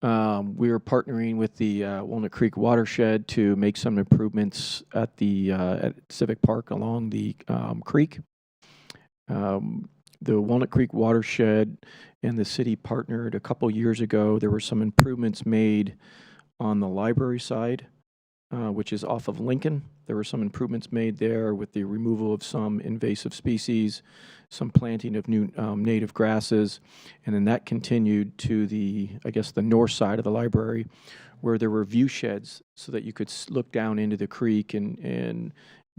S9: we are partnering with the Walnut Creek watershed to make some improvements at the at Civic Park along the creek. The Walnut Creek watershed and the city partnered a couple years ago. There were some improvements made on the library side, which is off of Lincoln. There were some improvements made there with the removal of some invasive species, some planting of new native grasses, and then that continued to the, I guess, the north side of the library, where there were view sheds so that you could look down into the creek and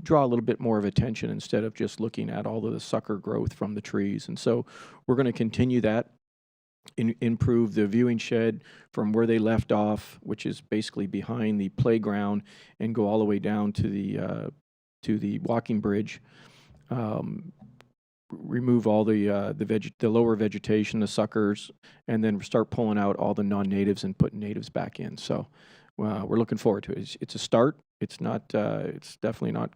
S9: draw a little bit more of attention instead of just looking at all of the sucker growth from the trees. And so we're going to continue that, improve the viewing shed from where they left off, which is basically behind the playground, and go all the way down to the walking bridge. Remove all the lower vegetation, the suckers, and then start pulling out all the non-natives and putting natives back in. So we're looking forward to it. It's a start. It's not. It's definitely not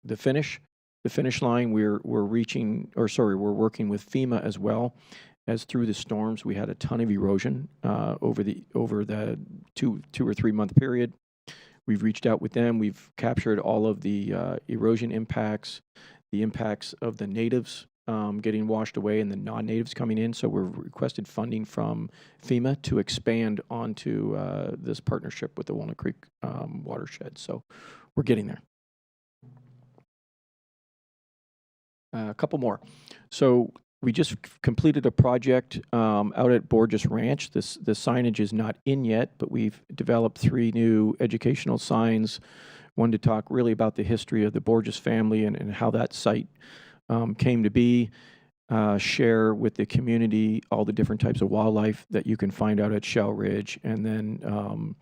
S9: the finish. The finish line. We're working with FEMA as well, as through the storms we had a ton of erosion over the 2 or 3 month period. We've reached out with them. We've captured all of the erosion impacts, the impacts of the natives getting washed away and the non-natives coming in. So we've requested funding from FEMA to expand onto this partnership with the Walnut Creek watershed. So we're getting there. A couple more. So we just completed a project out at Borges Ranch. The signage is not in yet, but we've developed 3 new educational signs. One to talk really about the history of the Borges family and how that site came to be. Share with the community all the different types of wildlife that you can find out at Shell Ridge, and then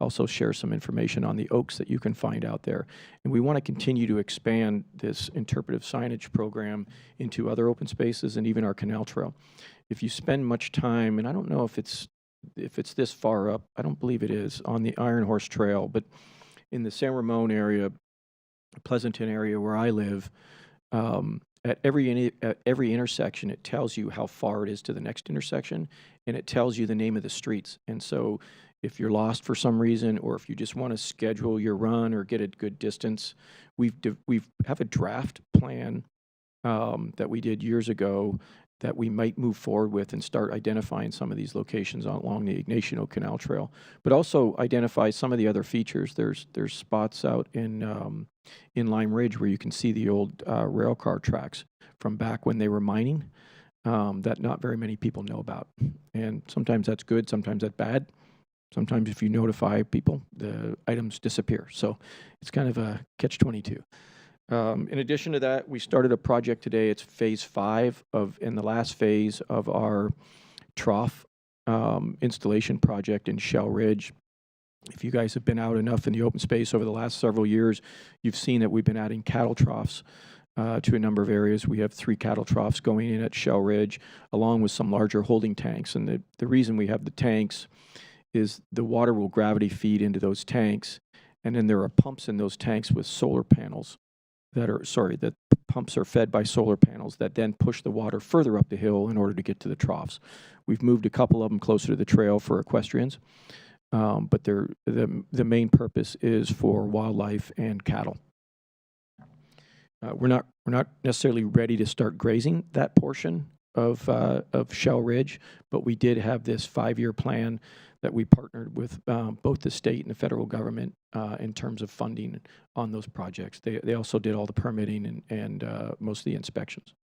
S9: also share some information on the oaks that you can find out there. And we want to continue to expand this interpretive signage program into other open spaces and even our canal trail. If you spend much time, and I don't know if it's this far up, I don't believe it is, on the Iron Horse Trail, but in the San Ramon area, Pleasanton area where I live, at every intersection, it tells you how far it is to the next intersection, and it tells you the name of the streets. And so if you're lost for some reason, or if you just want to schedule your run or get a good distance, we have a draft plan that we did years ago that we might move forward with and start identifying some of these locations along the Ignacio Canal Trail, but also identify some of the other features. There's spots out in Lime Ridge where you can see the old rail car tracks from back when they were mining that not very many people know about. And sometimes that's good, sometimes that's bad. Sometimes if you notify people, the items disappear. So it's kind of a catch-22. In addition to that, we started a project today. It's phase 5 in the last phase of our trough installation project in Shell Ridge. If you guys have been out enough in the open space over the last several years, you've seen that we've been adding cattle troughs to a number of areas. We have 3 cattle troughs going in at Shell Ridge, along with some larger holding tanks. And the reason we have the tanks is the water will gravity feed into those tanks, and then there are pumps in those tanks with solar panels that pumps are fed by solar panels that then push the water further up the hill in order to get to the troughs. We've moved a couple of them closer to the trail for equestrians, but the main purpose is for wildlife and cattle. We're not necessarily ready to start grazing that portion of Shell Ridge, but we did have this 5-year plan that we partnered with both the state and the federal government in terms of funding on those projects. They also did all the permitting and most of the inspections.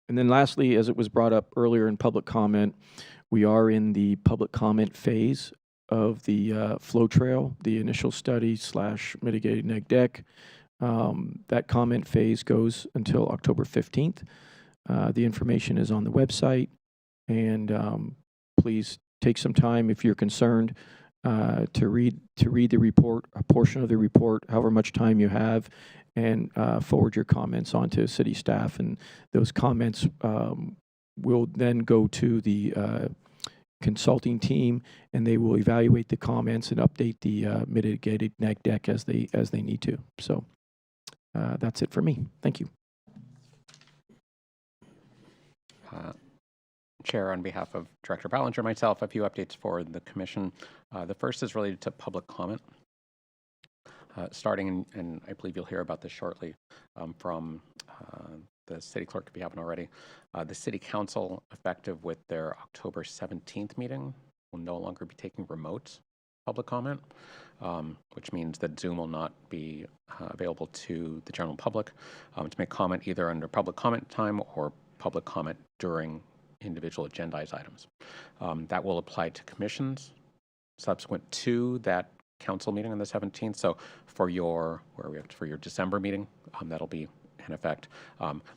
S9: And then lastly, as it was brought up earlier in public comment, we are in the public comment phase of the flow trail, the initial study / mitigated neg deck. That comment phase goes until October 15th. The information is on the website, and please take some time if you're concerned to read the report, a portion of the report, however much time you have, and forward your comments on to city staff. And those comments will then go to the consulting team, and they will evaluate the comments and update the mitigated neg deck as they need to. So that's it for me. Thank you.
S3: Chair, on behalf of Director Ballinger, myself, a few updates for the commission. The first is related to public comment. Starting, and I believe you'll hear about this shortly from the city clerk if you haven't already. The city council, effective with their October 17th meeting, will no longer be taking remote public comment, which means that Zoom will not be available to the general public to make comment either under public comment time or public comment during individual agendized items. That will apply to commissions subsequent to that council meeting on the 17th. So for your December meeting, that'll be in effect.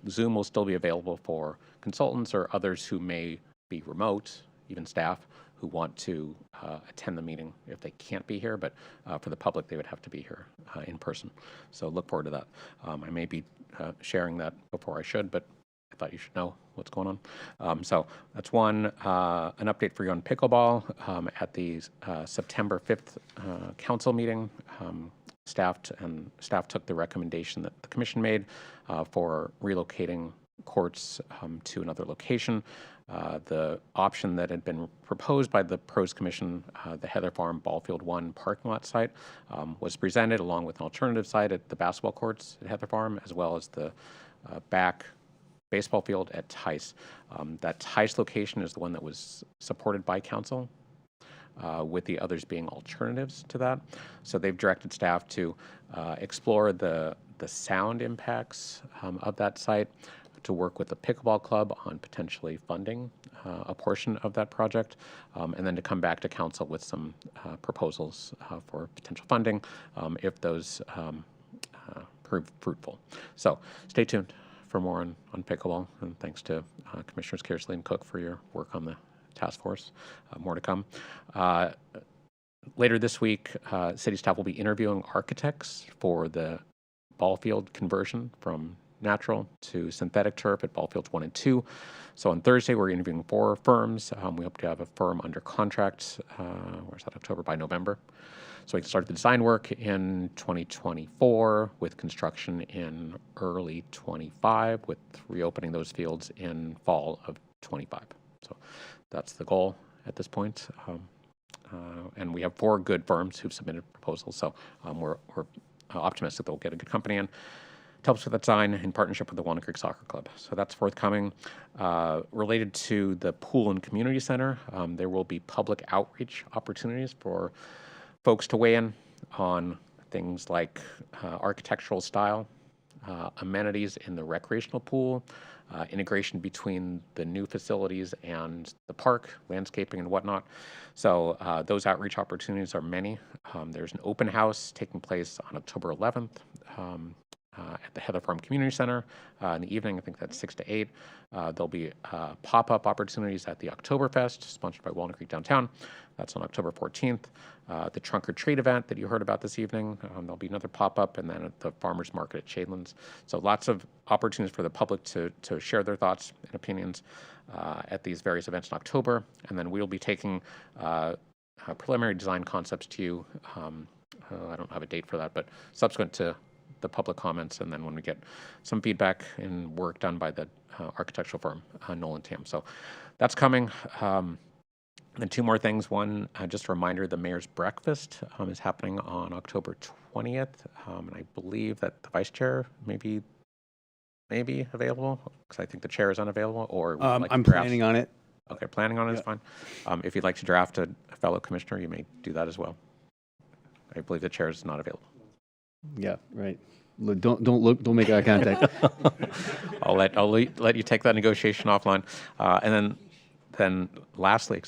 S3: Zoom will still be available for consultants or others who may be remote, even staff who want to attend the meeting if they can't be here, but for the public, they would have to be here in person. So look forward to that. I may be sharing that before I should, but I thought you should know what's going on. So that's one. An update for you on pickleball. At the September 5th council meeting, staff took the recommendation that the commission made for relocating courts to another location. The option that had been proposed by the Pros Commission, the Heather Farm Ballfield 1 parking lot site, was presented along with an alternative site at the basketball courts at Heather Farm, as well as the back baseball field at Tice. That Tice location is the one that was supported by council, with the others being alternatives to that. So they've directed staff to explore the sound impacts of that site, to work with the pickleball club on potentially funding a portion of that project, and then to come back to council with some proposals for potential funding if those prove fruitful. So stay tuned for more on pickleball, and thanks to Commissioners Kearsley and Cook for your work on the task force. More to come. Later this week, city staff will be interviewing architects for the ball field conversion from natural to synthetic turf at ball fields 1 and 2. So on Thursday, we're interviewing 4 firms. We hope to have a firm under contract, October, by November. So we can start the design work in 2024 with construction in early 25, with reopening those fields in fall of 25. So that's the goal at this point. And we have 4 good firms who've submitted proposals. So we're optimistic that we'll get a good company in. Helps with the design in partnership with the Walnut Creek Soccer Club. So that's forthcoming. Related to the pool and community center, there will be public outreach opportunities for folks to weigh in on things like architectural style, amenities in the recreational pool, integration between the new facilities and the park, landscaping and whatnot. So those outreach opportunities are many. There's an open house taking place on October 11th at the Heather Farm Community Center in the evening. I think that's 6 to 8. There'll be pop-up opportunities at the Oktoberfest, sponsored by Walnut Creek Downtown. That's on October 14th. The Trunk or Treat event that you heard about this evening, there'll be another pop-up, and then at the Farmers Market at Shadelands. So lots of opportunities for the public to share their thoughts and opinions at these various events in October. And then we'll be taking preliminary design concepts to you. I don't have a date for that, but subsequent to the public comments, and then when we get some feedback and work done by the architectural firm, Nolan Tam. So that's coming. And two more things. One, just a reminder, the mayor's breakfast is happening on October 20th. And I believe that the vice chair may be available, because I think the chair is unavailable, or would like to
S10: I'm
S3: draft.
S10: planning on it.
S3: Okay, planning on it is fine. If you'd like to draft a fellow commissioner, you may do that as well. I believe the chair is not available.
S10: Yeah, right. Don't make eye contact.
S3: I'll let you take that negotiation offline. And then lastly,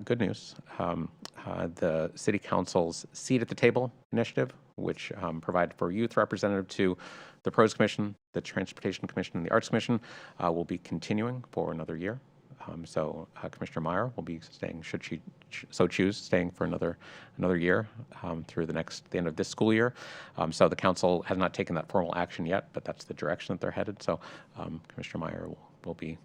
S3: good news. The City Council's Seat at the Table initiative, which provided for youth representative to the Pros Commission, the Transportation Commission, and the Arts Commission, will be continuing for another year. So Commissioner Meyer will be staying, should she so choose, staying for another year through the end of this school year. So the council has not taken that formal action yet, but that's the direction that they're headed. So Commissioner Meyer will be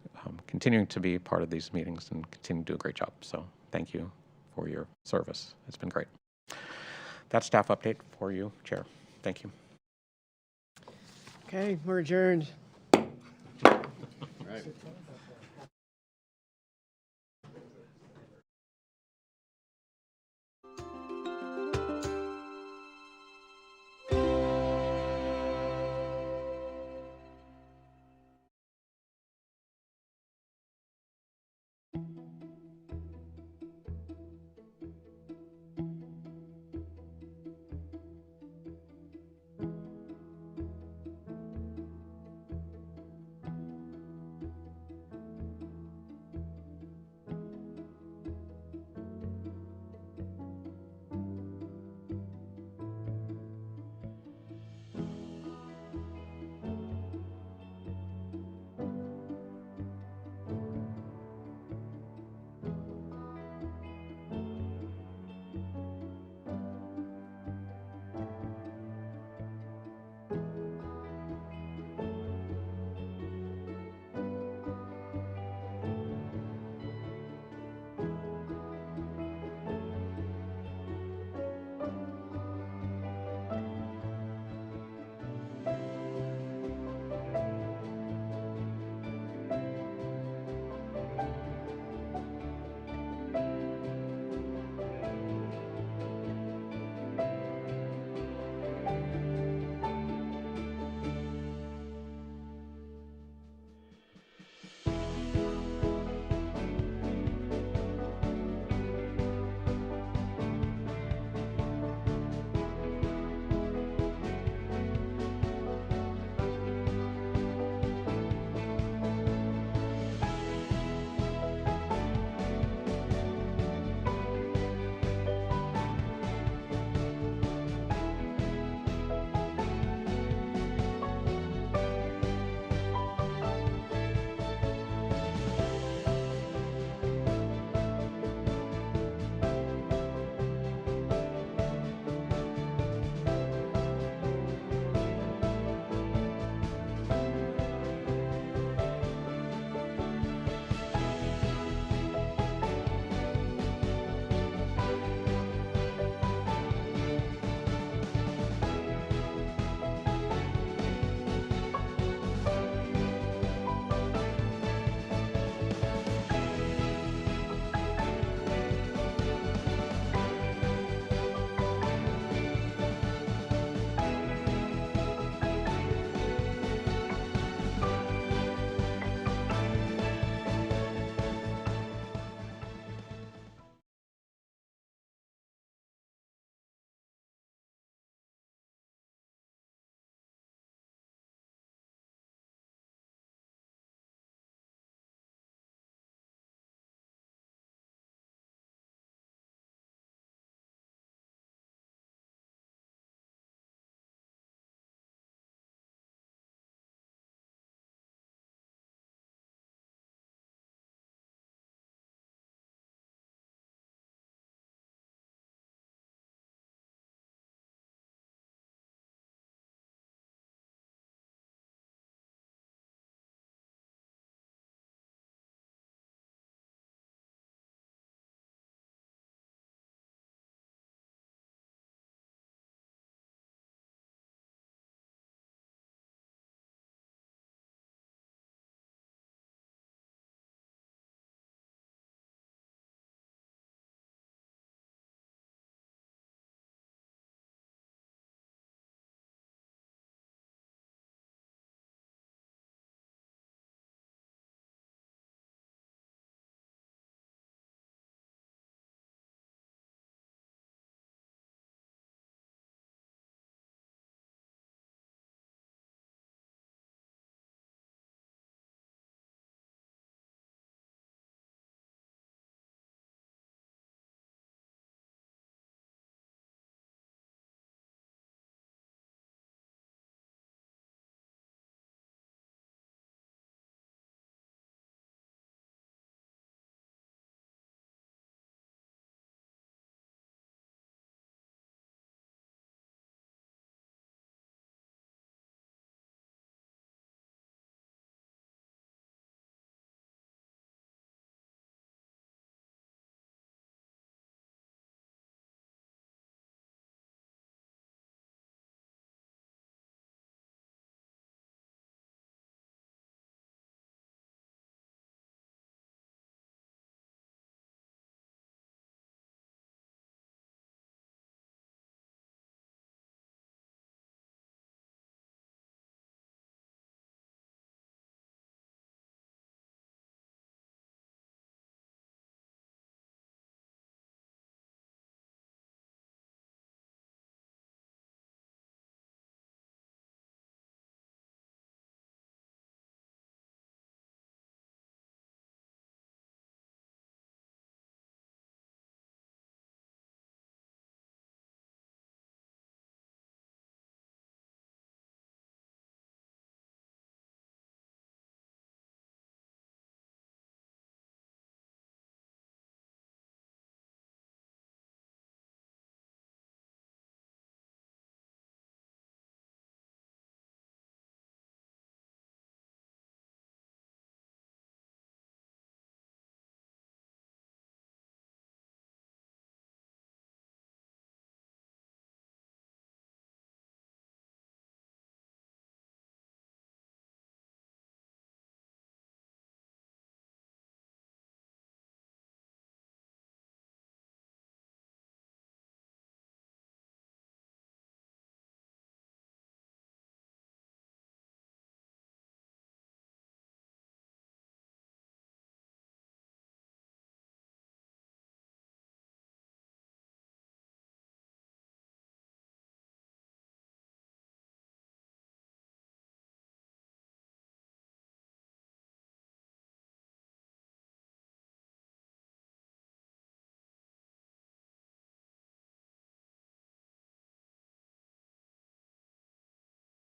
S3: continuing to be part of these meetings and continue to do a great job. So thank you for your service. It's been great. That's staff update for you, Chair. Thank you.
S2: Okay, we're adjourned.